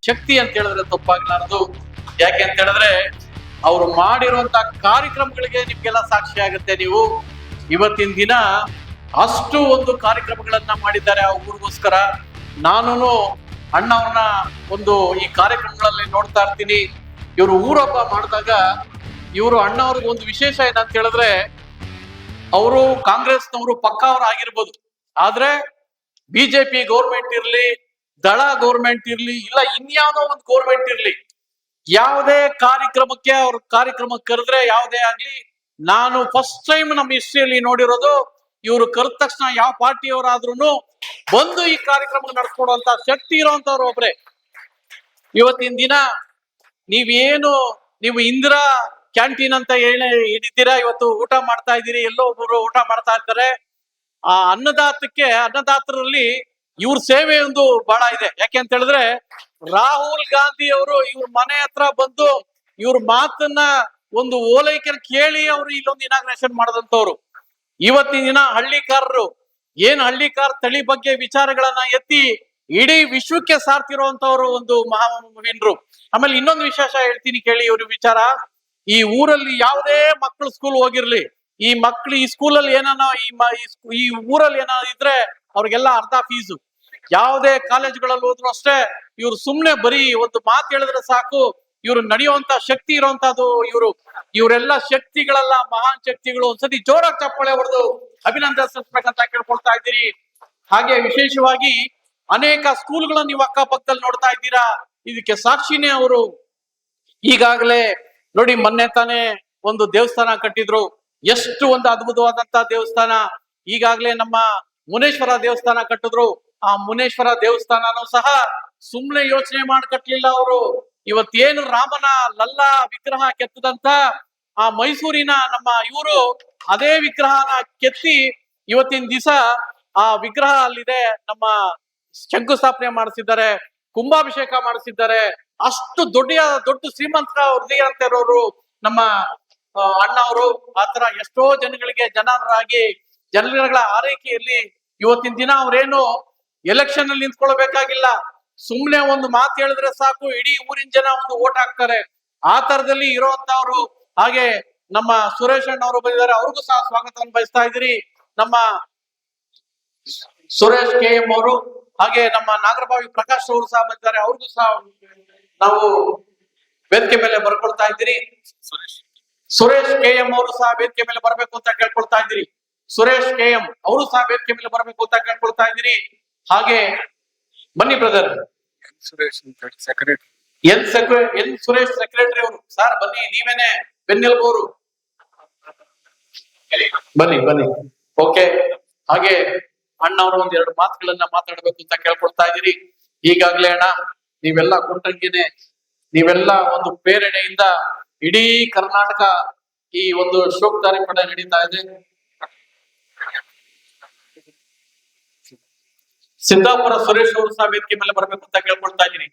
ಶಕ್ತಿ ಅಂತ ಹೇಳಿದ್ರೆ ತಪ್ಪಾಗ್ಲಾರದು. ಯಾಕೆ ಅಂತ ಹೇಳಿದ್ರೆ ಅವರು ಮಾಡಿರುವಂತ ಕಾರ್ಯಕ್ರಮಗಳಿಗೆ ನಿಮ್ಗೆಲ್ಲ ಸಾಕ್ಷಿ ಆಗುತ್ತೆ. ನೀವು ಇವತ್ತಿನ ದಿನ ಅಷ್ಟು ಒಂದು ಕಾರ್ಯಕ್ರಮಗಳನ್ನ ಮಾಡಿದ್ದಾರೆ ಆ ಊರಿಗೋಸ್ಕರ. ನಾನು ಅಣ್ಣ ಅವ್ರನ್ನ ಒಂದು ಈ ಕಾರ್ಯಕ್ರಮಗಳಲ್ಲಿ ನೋಡ್ತಾ ಇರ್ತೀನಿ. ಇವರು ಊರೊಬ್ಬ ಮಾಡಿದಾಗ ಇವರು ಅಣ್ಣ ಅವ್ರಿಗೆ ಒಂದು ವಿಶೇಷ ಏನಂತ ಹೇಳಿದ್ರೆ, ಅವರು ಕಾಂಗ್ರೆಸ್ನವರು ಪಕ್ಕಾ ಅವ್ರು ಆಗಿರ್ಬೋದು, ಆದ್ರೆ ಬಿಜೆಪಿ ಗೌರ್ಮೆಂಟ್ ಇರ್ಲಿ, ದಳ ಗೌರ್ಮೆಂಟ್ ಇರ್ಲಿ, ಇಲ್ಲ ಇನ್ಯಾವುದೋ ಒಂದು ಗೌರ್ಮೆಂಟ್ ಇರ್ಲಿ, ಯಾವುದೇ ಕಾರ್ಯಕ್ರಮಕ್ಕೆ ಅವ್ರ ಕಾರ್ಯಕ್ರಮಕ್ಕೆ ಕರೆದ್ರೆ ಯಾವುದೇ ಆಗ್ಲಿ, ನಾನು ಫಸ್ಟ್ ಟೈಮ್ ನಮ್ಮ ಹಿಸ್ಟ್ರಿಯಲ್ಲಿ ನೋಡಿರೋದು, ಇವರು ಕರೆದ ತಕ್ಷಣ ಯಾವ ಪಾರ್ಟಿಯವರಾದ್ರೂ ಬಂದು ಈ ಕಾರ್ಯಕ್ರಮ ನಡೆಸ್ಕೊಡುವಂತ ಶಕ್ತಿ ಇರುವಂತವ್ರು ಒಬ್ರೆ. ಇವತ್ತಿನ ದಿನ ನೀವು ಇಂದಿರಾ ಕ್ಯಾಂಟೀನ್ ಅಂತ ಹೇಳಿದ್ದೀರಾ, ಇವತ್ತು ಊಟ ಮಾಡ್ತಾ ಇದ್ದೀರಿ, ಎಲ್ಲೋ ಒಬ್ಬರು ಊಟ ಮಾಡ್ತಾ ಇರ್ತಾರೆ. ಆ ಅನ್ನದಾತರಲ್ಲಿ ಇವ್ರ ಸೇವೆ ಒಂದು ಬಹಳ ಇದೆ. ಯಾಕೆ ಅಂತ ಹೇಳಿದ್ರೆ, ರಾಹುಲ್ ಗಾಂಧಿ ಅವರು ಇವ್ರ ಮನೆ ಹತ್ರ ಬಂದು ಇವ್ರ ಮಾತನ್ನ ಒಂದು ಓಲೈಕೆ ಕೇಳಿ ಅವರು ಇಲ್ಲೊಂದು ಇನಾಗ್ರೇಷನ್ ಮಾಡಿದಂತವ್ರು. ಇವತ್ತಿನ ದಿನ ಹಳ್ಳಿಕಾರರು ಹಳ್ಳಿಕಾರ ತಳಿ ಬಗ್ಗೆ ವಿಚಾರಗಳನ್ನ ಎತ್ತಿ ಇಡೀ ವಿಶ್ವಕ್ಕೆ ಸಾರ್ತಿರುವಂತವ್ರು ಒಂದು ಮಹಾಮಹಿನ್ರು. ಆಮೇಲೆ ಇನ್ನೊಂದು ವಿಶೇಷ ಹೇಳ್ತೀನಿ ಕೇಳಿ ಇವ್ರ ವಿಚಾರ. ಈ ಊರಲ್ಲಿ ಯಾವುದೇ ಮಕ್ಕಳು ಸ್ಕೂಲ್ ಹೋಗಿರ್ಲಿ, ಈ ಮಕ್ಳು ಈ ಸ್ಕೂಲಲ್ಲಿ ಈ ಊರಲ್ಲಿ ಏನಾದ್ರು ಇದ್ರೆ ಅವ್ರಿಗೆಲ್ಲ ಅರ್ಧ ಫೀಸು. ಯಾವುದೇ ಕಾಲೇಜ್ಗಳಲ್ಲಿ ಹೋದ್ರು ಅಷ್ಟೇ, ಇವ್ರು ಸುಮ್ನೆ ಬರೀ ಒಂದು ಮಾತು ಹೇಳಿದ್ರೆ ಸಾಕು, ಇವ್ರು ನಡೆಯುವಂತ ಶಕ್ತಿ ಇರುವಂತದ್ದು. ಇವರೆಲ್ಲ ಶಕ್ತಿಗಳೆಲ್ಲ ಮಹಾನ್ ಶಕ್ತಿಗಳು. ಒಂದ್ಸತಿ ಜೋರಾಗಿ ಚಪ್ಪಾಳೆ ಹೊಡೆದು ಅಭಿನಂದಿಸಬೇಕಂತ ಕೇಳ್ಕೊಳ್ತಾ ಇದ್ದೀರಿ. ಹಾಗೆ ವಿಶೇಷವಾಗಿ ಅನೇಕ ಸ್ಕೂಲ್ಗಳನ್ನ ನೀವು ಅಕ್ಕಪಕ್ಕದಲ್ಲಿ ನೋಡ್ತಾ ಇದ್ದೀರಾ. ಇದಕ್ಕೆ ಸಾಕ್ಷಿನೇ ಅವರು. ಈಗಾಗಲೇ ನೋಡಿ, ಮೊನ್ನೆ ತಾನೇ ಒಂದು ದೇವಸ್ಥಾನ ಕಟ್ಟಿದ್ರು, ಎಷ್ಟು ಒಂದು ಅದ್ಭುತವಾದಂತ ದೇವಸ್ಥಾನ. ಈಗಾಗಲೇ ನಮ್ಮ ಮುನೇಶ್ವರ ದೇವಸ್ಥಾನ ಕಟ್ಟಿದ್ರು. ಆ ಮುನೇಶ್ವರ ದೇವಸ್ಥಾನನೂ ಸಹ ಸುಮ್ನೆ ಯೋಚನೆ ಮಾಡಿ ಕಟ್ಲಿಲ್ಲ ಅವರು. ಇವತ್ತೇನು ರಾಮನ ಲಲ್ಲ ವಿಗ್ರಹ ಕೆತ್ತದಂತ ಆ ಮೈಸೂರಿನ ನಮ್ಮ ಇವರು ಅದೇ ವಿಗ್ರಹನ ಕೆತ್ತಿ ಇವತ್ತಿನ ದಿವಸ ಆ ವಿಗ್ರಹ ಅಲ್ಲಿದೆ, ನಮ್ಮ ಶಂಕುಸ್ಥಾಪನೆ ಮಾಡಿಸಿದ್ದಾರೆ, ಕುಂಭಾಭಿಷೇಕ ಮಾಡಿಸಿದ್ದಾರೆ. ಅಷ್ಟು ದೊಡ್ಡ ಶ್ರೀಮಂತ ಹೃದಯ ಅಂತ ಇರೋರು ನಮ್ಮ ಅಣ್ಣ ಅವರು. ಆತರ ಎಷ್ಟೋ ಜನಗಳ ಆರೈಕೆಯಲ್ಲಿ ಇವತ್ತಿನ ದಿನ ಅವ್ರೇನು ಎಲೆಕ್ಷನ್ ಅಲ್ಲಿ ನಿಂತ್ಕೊಳ್ಬೇಕಾಗಿಲ್ಲ, ಸುಮ್ನೆ ಒಂದು ಮಾತು ಹೇಳಿದ್ರೆ ಸಾಕು, ಇಡೀ ಊರಿನ ಜನ ಒಂದು ಓಟ್ ಹಾಕ್ತಾರೆ. ಆ ತರದಲ್ಲಿ ಇರುವಂತವ್ರು. ಹಾಗೆ ನಮ್ಮ ಸುರೇಶ್ ಅಣ್ಣ ಅವರು ಬಂದಿದ್ದಾರೆ, ಅವ್ರಿಗೂ ಸಹ ಸ್ವಾಗತವನ್ನು ಬಯಸ್ತಾ ಇದ್ದೀರಿ. ನಮ್ಮ ಸುರೇಶ್ KM ಅವರು, ಹಾಗೆ ನಮ್ಮ ನಾಗರಬಾವಿ ಪ್ರಕಾಶ್ ಅವರು ಸಹ ಬಂದಿದ್ದಾರೆ, ಅವ್ರಿಗೂ ಸಹ ನಾವು ವೇದಿಕೆ ಮೇಲೆ ಬರ್ಕೊಳ್ತಾ ಇದ್ದೀರಿ. ಸುರೇಶ್ KM ಅವರು ಸಹ ವೇದಿಕೆ ಮೇಲೆ ಬರ್ಬೇಕು ಅಂತ ಕೇಳ್ಕೊಳ್ತಾ ಇದ್ದೀರಿ. ಸುರೇಶ್ KM ಅವರು ಸಹ ವೇದಿಕೆ ಮೇಲೆ ಬರ್ಬೇಕು ಅಂತ ಕೇಳ್ಕೊಳ್ತಾ ಇದ್ದೀರಿ. ಹಾಗೆ ಬನ್ನಿ ಬ್ರದರ್. ಸುರೇಶ್ ಸೆಕ್ರೆಟರಿ ಅವರು ಸರ್ ಬನ್ನಿ, ನೀವೇನೆ ಬೆನ್ನೆಲುಬವರು, ಬನ್ನಿ. ಓಕೆ. ಹಾಗೆ ಅಣ್ಣವರು ಒಂದೆರಡು ಮಾತುಗಳನ್ನ ಮಾತಾಡ್ಬೇಕು ಅಂತ ಕೇಳ್ಕೊಳ್ತಾ ಇದ್ದೀರಿ. ಈಗಾಗ್ಲೇ ಅಣ್ಣ ನೀವೆಲ್ಲ ಕೊಟ್ಟಂಗೆನೆ, ನೀವೆಲ್ಲ ಒಂದು ಪ್ರೇರಣೆಯಿಂದ ಇಡೀ ಕರ್ನಾಟಕ ಈ ಒಂದು ಶೋಕ್ ಕಾರ್ಯಕ್ರಮ ನಡೀತಾ ಇದೆ. ಸಿದ್ದಾಪುರ ಸುರೇಶ್ ಅವರು ಸಹ ವೇದಿಕೆ ಮೇಲೆ ಬರ್ಬೇಕು ಅಂತ ಕೇಳ್ಕೊಳ್ತಾ ಇದ್ದೀನಿ.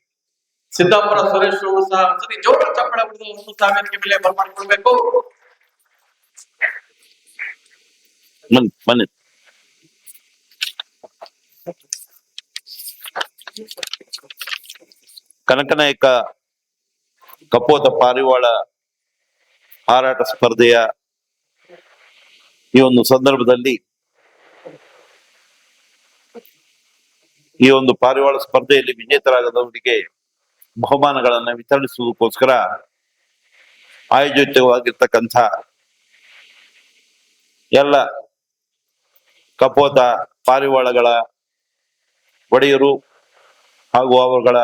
ಸಿದ್ದಾಪುರ ಸುರೇಶ್ ಅವರು ಸಹ ಸರಿ ಜೋರ ಚಪ್ಪಳ ಬಿಡೋದು ಸಹ ವೇದಿಕೆ ಮೇಲೆ ಬರ್ಮಾಡ್ಕೊಳ್ಬೇಕು. ಬನ್ನಿ. ಕನಕನಾಯಕ ಕಪೋತ ಪಾರಿವಾಳ ಹಾರಾಟ ಸ್ಪರ್ಧೆಯ ಈ ಒಂದು ಸಂದರ್ಭದಲ್ಲಿ ಈ ಒಂದು ಪಾರಿವಾಳ ಸ್ಪರ್ಧೆಯಲ್ಲಿ ವಿಜೇತರಾಗದವರಿಗೆ ಬಹುಮಾನಗಳನ್ನ ವಿತರಿಸುವುದಕ್ಕೋಸ್ಕರ ಆಯೋಜಿತವಾಗಿರ್ತಕ್ಕಂಥ ಎಲ್ಲ ಕಪೋತ ಪಾರಿವಾಳಗಳ ಒಡೆಯರು ಹಾಗೂ ಅವುಗಳ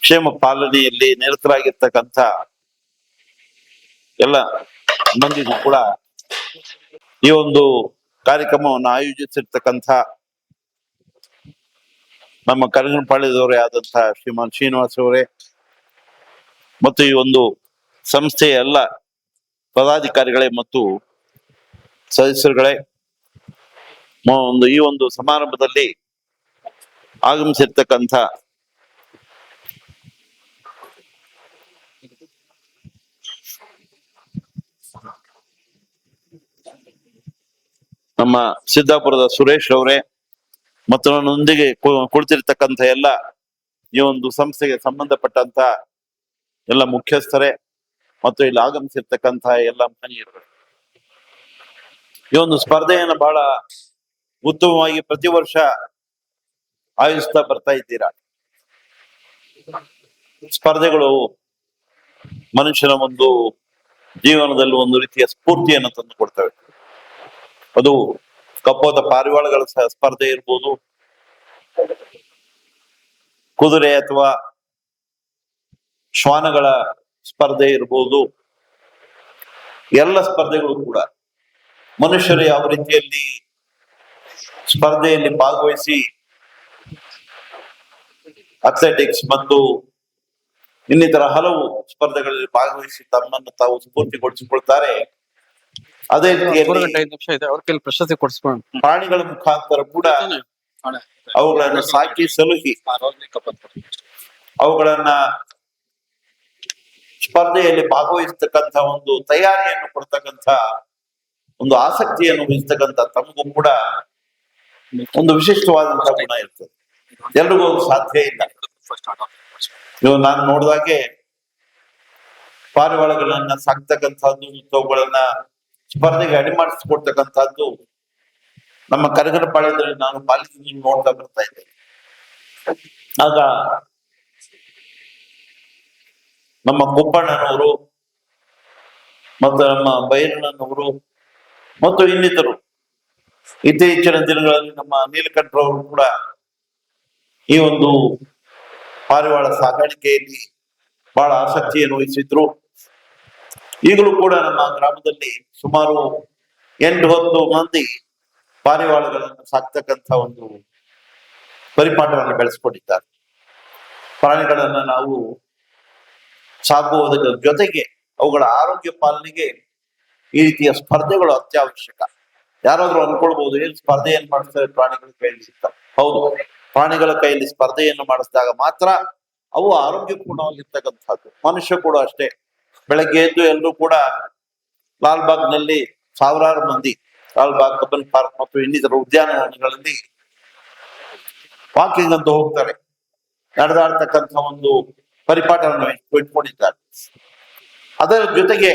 ಕ್ಷೇಮ ಪಾಲನೆಯಲ್ಲಿ ನಿರತರಾಗಿರ್ತಕ್ಕಂಥ ಎಲ್ಲ ಮಂದಿಗೂ ಕೂಡ ಈ ಒಂದು ಕಾರ್ಯಕ್ರಮವನ್ನು ಆಯೋಜಿಸಿರ್ತಕ್ಕಂಥ ನಮ್ಮ ಕರಗನಪಾಳ್ಯದವರೇ ಆದಂತಹ ಶ್ರೀಮಾನ್ ಶ್ರೀನಿವಾಸ್ ಅವರೇ ಮತ್ತು ಈ ಒಂದು ಸಂಸ್ಥೆಯ ಎಲ್ಲ ಪದಾಧಿಕಾರಿಗಳೇ ಮತ್ತು ಸದಸ್ಯರುಗಳೇ, ಈ ಒಂದು ಸಮಾರಂಭದಲ್ಲಿ ಆಗಮಿಸಿರ್ತಕ್ಕಂಥ ನಮ್ಮ ಸಿದ್ದಾಪುರದ ಸುರೇಶ್ ಅವರೇ, ಮತ್ತು ನನ್ನೊಂದಿಗೆ ಕುಳಿತಿರ್ತಕ್ಕಂಥ ಎಲ್ಲ ಈ ಒಂದು ಸಂಸ್ಥೆಗೆ ಸಂಬಂಧಪಟ್ಟಂತ ಎಲ್ಲ ಮುಖ್ಯಸ್ಥರೇ ಮತ್ತು ಇಲ್ಲಿ ಆಗಮಿಸಿರ್ತಕ್ಕಂಥ ಎಲ್ಲ ಮಹನೀಯರು, ಈ ಒಂದು ಸ್ಪರ್ಧೆಯನ್ನು ಬಹಳ ಉತ್ತಮವಾಗಿ ಪ್ರತಿ ವರ್ಷ ಆಯೋಜಿಸ್ತಾ ಬರ್ತಾ ಇದ್ದೀರಾ. ಸ್ಪರ್ಧೆಗಳು ಮನುಷ್ಯನ ಒಂದು ಜೀವನದಲ್ಲಿ ಒಂದು ರೀತಿಯ ಸ್ಫೂರ್ತಿಯನ್ನು ತಂದು ಕೊಡ್ತವೆ. ಅದು ಕಪ್ಪೋತ ಪಾರಿವಾಳಗಳ ಸ್ಪರ್ಧೆ ಇರ್ಬೋದು, ಕುದುರೆ ಅಥವಾ ಶ್ವಾನಗಳ ಸ್ಪರ್ಧೆ ಇರ್ಬೋದು, ಎಲ್ಲ ಸ್ಪರ್ಧೆಗಳು ಕೂಡ ಮನುಷ್ಯರು ಯಾವ ರೀತಿಯಲ್ಲಿ ಸ್ಪರ್ಧೆಯಲ್ಲಿ ಭಾಗವಹಿಸಿ ಅಥ್ಲೆಟಿಕ್ಸ್ ಮತ್ತು ಇನ್ನಿತರ ಹಲವು ಸ್ಪರ್ಧೆಗಳಲ್ಲಿ ಭಾಗವಹಿಸಿ ತಮ್ಮನ್ನು ತಾವು ಸ್ಫೂರ್ತಿಗೊಳಿಸಿಕೊಳ್ತಾರೆ. ಅದೇ ರೀತಿಯಲ್ಲಿ ಪ್ರಶಸ್ತಿ ಕೊಡಿಸ್ಕೊಂಡು ಪ್ರಾಣಿಗಳ ಮುಖಾಂತರ ಕೂಡ ಅವುಗಳನ್ನು ಸಾಕಿ ಸಲುಹಿ ಅವುಗಳನ್ನ ಸ್ಪರ್ಧೆಯಲ್ಲಿ ಭಾಗವಹಿಸ್ತಕ್ಕಂಥ ಒಂದು ತಯಾರಿಯನ್ನು ಕೊಡ್ತಕ್ಕಂಥ ಒಂದು ಆಸಕ್ತಿಯನ್ನು ವಹಿಸ್ತಕ್ಕಂಥ ತಮಗೂ ಕೂಡ ಒಂದು ವಿಶಿಷ್ಟವಾದಂತಹ ಗುಣ ಇರ್ತದೆ. ಎಲ್ರಿಗೂ ಅದು ಸಾಧ್ಯ ಇಲ್ಲ. ಇವಾಗ ನಾನು ನೋಡಿದಾಗೆ ಪಾರಿವಾಳಗಳನ್ನ ಸಾಕ್ತಕ್ಕಂಥದ್ದು ಮತ್ತು ಅವುಗಳನ್ನ ಸ್ಪರ್ಧೆಗೆ ಅಡಿಮಾಡಿಸ್ಕೊಡ್ತಕ್ಕಂಥದ್ದು ನಮ್ಮ ಕರಗನಪಾಳ್ಯದಲ್ಲಿ ನಾನು ಪಾಲಿಸಿ ನೋಡ್ತಾ ಬರ್ತಾ ಇದ್ದೆ. ಆಗ ನಮ್ಮ ಕೊಪ್ಪಣ್ಣನವರು ಮತ್ತು ನಮ್ಮ ಬೈರಣ್ಣನವರು ಮತ್ತು ಇನ್ನಿತರು ಇತ್ತೀಚಿನ ದಿನಗಳಲ್ಲಿ ನಮ್ಮ ನೀಲಕಂಠರವರು ಕೂಡ ಈ ಒಂದು ಪಾರಿವಾಳ ಸಾಕಾಣಿಕೆಯಲ್ಲಿ ಬಹಳ ಆಸಕ್ತಿಯನ್ನು ವಹಿಸಿದ್ರು. ಈಗಲೂ ಕೂಡ ನಮ್ಮ ಗ್ರಾಮದಲ್ಲಿ ಸುಮಾರು 8-10 ಮಂದಿ ಪಾರಿವಾಳಗಳನ್ನು ಸಾಕ್ತಕ್ಕಂಥ ಒಂದು ಪರಿಪಾಠವನ್ನು ಬೆಳೆಸ್ಕೊಂಡಿದ್ದಾರೆ. ಪ್ರಾಣಿಗಳನ್ನ ನಾವು ಸಾಕುವುದರ ಜೊತೆಗೆ ಅವುಗಳ ಆರೋಗ್ಯ ಪಾಲನೆಗೆ ಈ ರೀತಿಯ ಸ್ಪರ್ಧೆಗಳು ಅತ್ಯವಶ್ಯಕ. ಯಾರಾದ್ರೂ ಅನ್ಕೊಳ್ಬಹುದು, ಏನ್ ಸ್ಪರ್ಧೆಯನ್ನು ಮಾಡಿಸ್ತಾರೆ ಪ್ರಾಣಿಗಳ ಕೈಯಲ್ಲಿ ಸಿಗ್ತವೆ. ಹೌದು, ಪ್ರಾಣಿಗಳ ಕೈಯಲ್ಲಿ ಸ್ಪರ್ಧೆಯನ್ನು ಮಾಡಿಸಿದಾಗ ಮಾತ್ರ ಅವು ಆರೋಗ್ಯಪೂರ್ಣವಾಗಿರ್ತಕ್ಕಂಥದ್ದು. ಮನುಷ್ಯ ಕೂಡ ಅಷ್ಟೇ. ಬೆಳಗ್ಗೆ ಎದ್ದು ಎಲ್ಲರೂ ಕೂಡ ಲಾಲ್ಬಾಗ್ನಲ್ಲಿ ಸಾವಿರಾರು ಮಂದಿ ಲಾಲ್ಬಾಗ್, ಕಬ್ಬನ್ ಪಾರ್ಕ್ ಮತ್ತು ಇನ್ನಿತರ ಉದ್ಯಾನವನಗಳಲ್ಲಿ ವಾಕಿಂಗ್ ಅಂತ ಹೋಗ್ತಾರೆ. ನಡೆದಾಡ್ತಕ್ಕಂಥ ಒಂದು ಪರಿಪಾಠವನ್ನು ಇಟ್ಕೊಂಡಿದ್ದಾರೆ. ಅದರ ಜೊತೆಗೆ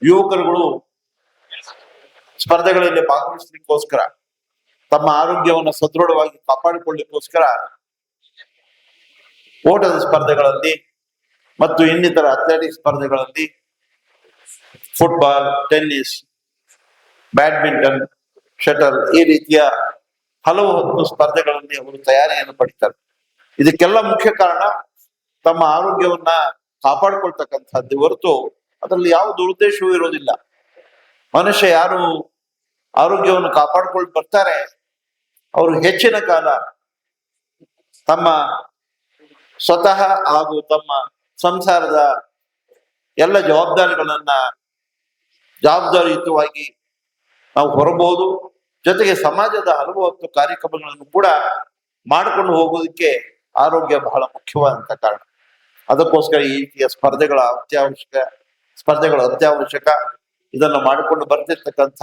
ಯುವಕರುಗಳು ಸ್ಪರ್ಧೆಗಳಲ್ಲಿ ಭಾಗವಹಿಸಲಿಕ್ಕೋಸ್ಕರ, ತಮ್ಮ ಆರೋಗ್ಯವನ್ನು ಸದೃಢವಾಗಿ ಕಾಪಾಡಿಕೊಳ್ಳಿಕ್ಕೋಸ್ಕರ ಓಟದ ಸ್ಪರ್ಧೆಗಳಲ್ಲಿ ಮತ್ತು ಇನ್ನಿತರ ಅಥ್ಲೆಟಿಕ್ಸ್ ಸ್ಪರ್ಧೆಗಳಲ್ಲಿ ಫುಟ್ಬಾಲ್, ಟೆನ್ನಿಸ್, ಬ್ಯಾಡ್ಮಿಂಟನ್, ಶಟಲ್ ಈ ರೀತಿಯ ಹಲವು ಸ್ಪರ್ಧೆಗಳಲ್ಲಿ ಅವರು ತಯಾರಿಯನ್ನು ಪಡಿತಾರೆ. ಇದಕ್ಕೆಲ್ಲ ಮುಖ್ಯ ಕಾರಣ ತಮ್ಮ ಆರೋಗ್ಯವನ್ನ ಕಾಪಾಡಿಕೊಳ್ತಕ್ಕಂಥದ್ದು ಹೊರತು ಅದರಲ್ಲಿ ಯಾವ ದುರುದ್ದೇಶವೂ ಇರೋದಿಲ್ಲ. ಮನುಷ್ಯ ಯಾರು ಆರೋಗ್ಯವನ್ನು ಕಾಪಾಡಿಕೊಂಡು ಬರ್ತಾರೆ ಅವರು ಹೆಚ್ಚಿನ ಕಾಲ ತಮ್ಮ ಸ್ವತಃ ಹಾಗೂ ತಮ್ಮ ಸಂಸಾರದ ಎಲ್ಲ ಜವಾಬ್ದಾರಿಯುತವಾಗಿ ನಾವು ಹೊರಬಹುದು. ಜೊತೆಗೆ ಸಮಾಜದ ಹಲವು ಕಾರ್ಯಕ್ರಮಗಳನ್ನು ಕೂಡ ಮಾಡಿಕೊಂಡು ಹೋಗೋದಕ್ಕೆ ಆರೋಗ್ಯ ಬಹಳ ಮುಖ್ಯವಾದಂತ ಕಾರಣ. ಅದಕ್ಕೋಸ್ಕರ ಈ ರೀತಿಯ ಸ್ಪರ್ಧೆಗಳು ಅತ್ಯವಶ್ಯಕ. ಇದನ್ನು ಮಾಡಿಕೊಂಡು ಬರ್ತಿರ್ತಕ್ಕಂಥ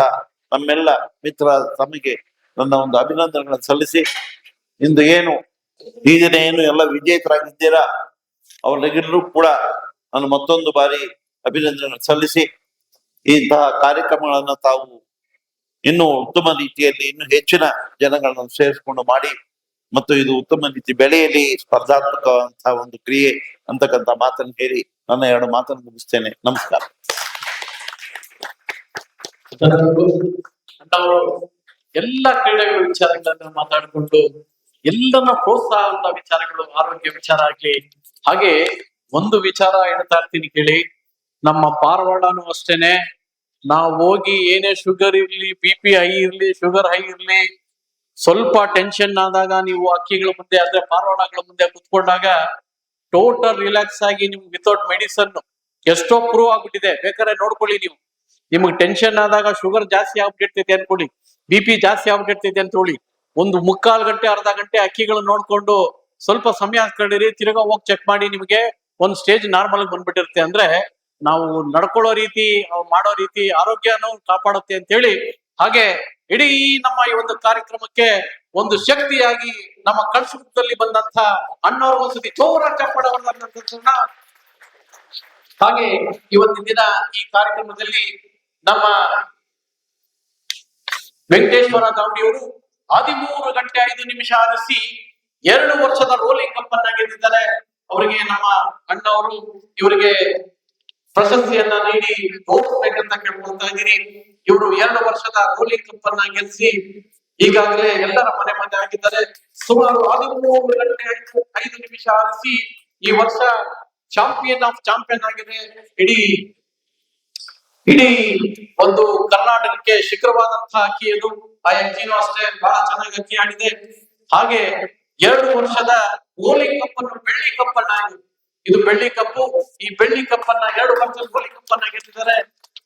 ನಮ್ಮೆಲ್ಲ ಮಿತ್ರ ತಮಗೆ ನನ್ನ ಒಂದು ಅಭಿನಂದನೆಗಳನ್ನು ಸಲ್ಲಿಸಿ, ಇಂದು ಈ ದಿನ ಎಲ್ಲ ವಿಜೇತರಾಗಿದ್ದೀರಾ ಅವರಿಗೆಲ್ಲರೂ ಕೂಡ ನಾನು ಮತ್ತೊಂದು ಬಾರಿ ಅಭಿನಂದನೆಗಳನ್ನು ಸಲ್ಲಿಸಿ, ಇಂತಹ ಕಾರ್ಯಕ್ರಮಗಳನ್ನ ತಾವು ಇನ್ನೂ ಉತ್ತಮ ರೀತಿಯಲ್ಲಿ ಇನ್ನೂ ಹೆಚ್ಚಿನ ಜನಗಳನ್ನು ಸೇರಿಸಿಕೊಂಡು ಮಾಡಿ ಮತ್ತು ಇದು ಉತ್ತಮ ರೀತಿ ಬೆಳೆಯಲಿ, ಸ್ಪರ್ಧಾತ್ಮಕವಂತಹ ಒಂದು ಕ್ರಿಯೆ ಅಂತಕ್ಕಂಥ ಮಾತನ್ನು ಹೇಳಿ ನನ್ನ 2 ಮಾತನ್ನು ಮುಗಿಸ್ತೇನೆ. ನಮಸ್ಕಾರ. ಎಲ್ಲ ಕ್ರೀಡೆಗಳ ವಿಚಾರಗಳನ್ನ ಮಾತಾಡಿಕೊಂಡು ಎಲ್ಲರನ್ನ ಪ್ರೋತ್ಸಾಹ ಅಂತ ವಿಚಾರಗಳು, ಆರೋಗ್ಯ ವಿಚಾರ ಆಗ್ಲಿ. ಹಾಗೆ ಒಂದು ವಿಚಾರ ಹೇಳ್ತಾ ಇರ್ತೀನಿ ಕೇಳಿ, ನಮ್ಮ ಪಾರವಾಡನು ಅಷ್ಟೇನೆ. ನಾವು ಹೋಗಿ ಏನೇ ಶುಗರ್ ಇರ್ಲಿ, BP ಹೈ ಇರ್ಲಿ, ಶುಗರ್ ಹೈ ಇರ್ಲಿ, ಸ್ವಲ್ಪ ಟೆನ್ಷನ್ ಆದಾಗ ನೀವು ಅಕ್ಕಿಗಳ ಮುಂದೆ ಅಂದ್ರೆ ಪಾರವಾಡಗಳ ಮುಂದೆ ಕುತ್ಕೊಂಡಾಗ ಟೋಟಲ್ ರಿಲ್ಯಾಕ್ಸ್ ಆಗಿ ನಿಮ್ಗೆ ವಿತೌಟ್ ಮೆಡಿಸನ್ ಎಷ್ಟೋ ಪ್ರೂವ್ ಆಗ್ಬಿಟ್ಟಿದೆ. ಬೇಕಾದ್ರೆ ನೋಡ್ಕೊಳ್ಳಿ ನೀವು. ನಿಮ್ಗೆ ಟೆನ್ಷನ್ ಆದಾಗ ಶುಗರ್ ಜಾಸ್ತಿ ಆಗ್ಬಿಟ್ಟಿರ್ತೈತೆ ಅನ್ಕೊಳ್ಳಿ, BP ಜಾಸ್ತಿ ಆಗ್ಬಿಟ್ಟಿರ್ತೈತೆ ಅಂತೇಳಿ, ಒಂದು 3/4 ಗಂಟೆ ಅರ್ಧ ಗಂಟೆ ಅಕ್ಕಿಗಳನ್ನ ನೋಡ್ಕೊಂಡು ಸ್ವಲ್ಪ ಸಮಯ ಕಳೀರಿ, ತಿರ್ಗಾ ಹೋಗಿ ಚೆಕ್ ಮಾಡಿ, ನಿಮ್ಗೆ ಒಂದ್ ಸ್ಟೇಜ್ ನಾರ್ಮಲ್ ಬಂದ್ಬಿಟ್ಟಿರುತ್ತೆ. ಅಂದ್ರೆ ನಾವು ನಡ್ಕೊಳ್ಳೋ ರೀತಿ, ಮಾಡೋ ರೀತಿ ಆರೋಗ್ಯನೂ ಕಾಪಾಡುತ್ತೆ ಅಂತ ಹೇಳಿ. ಹಾಗೆ ಇಡೀ ನಮ್ಮ ಈ ಒಂದು ಕಾರ್ಯಕ್ರಮಕ್ಕೆ ಒಂದು ಶಕ್ತಿಯಾಗಿ ನಮ್ಮ ಕನಸುದಲ್ಲಿ ಬಂದಂತ ಅಣ್ಣವ್ರ ಒಂದ್ಸತಿ ಜೋರ ಚಪ್ಪಳ ಹೊಡೆದಂತ. ಹಾಗೆ ಇವತ್ತಿನ ದಿನ ಈ ಕಾರ್ಯಕ್ರಮದಲ್ಲಿ ನಮ್ಮ ವೆಂಕಟೇಶ್ವರ ದಾವಡಿಯವರು 13 ಗಂಟೆ 5 ನಿಮಿಷ ಆರಿಸಿ 2 ವರ್ಷದ ರೋಲಿಂಗ್ ಕಪ್ ಅನ್ನ ಗೆದ್ದಿದ್ದಾರೆ. ಅವರಿಗೆ ನಮ್ಮ ಅಣ್ಣವರು ಇವರಿಗೆ ಪ್ರಶಸ್ತಿಯನ್ನ ನೀಡಿ ಗೌರವಿಸಬೇಕಂತ ಕೇಳ್ಕೊಳ್ತಾ ಇದ್ದೀನಿ. ಇವರು 2 ವರ್ಷದ ರೋಲಿಂಗ್ ಕಪ್ ಅನ್ನ ಗೆಲ್ಲಿಸಿ ಈಗಾಗಲೇ ಎಲ್ಲರ ಮನೆ ಮನೆ ಆಗಿದ್ದಾರೆ. ಸುಮಾರು 13 ಗಂಟೆ 5 ನಿಮಿಷ ಆರಿಸಿ ಈ ವರ್ಷ ಚಾಂಪಿಯನ್ ಆಫ್ ಚಾಂಪಿಯನ್ ಆಗಿದೆ. ಇಡೀ ಒಂದು ಕರ್ನಾಟಕಕ್ಕೆ ಶಿಖರವಾದಂತಹ ಅಕ್ಕಿ ಅದು. ಆ ಅಕ್ಕಿನೂ ಅಷ್ಟೇ ಬಹಳ ಚೆನ್ನಾಗಿ ಅಕ್ಕಿ ಆಡಿದೆ. ಹಾಗೆ 2 ವರ್ಷದ ರೋಲಿಂಗ್ ಕಪ್ ಅನ್ನು ಬೆಳ್ಳಿ ಕಪ್ ಅನ್ನ ಇದು ಬೆಳ್ಳಿ ಕಪ್ಪು. ಈ ಬೆಳ್ಳಿ ಕಪ್ ಅನ್ನ 2 ವರ್ಷದ ರೋಲಿಂಗ್ ಕಪ್ ಅನ್ನ ಗೆದ್ದಿದ್ದಾರೆ.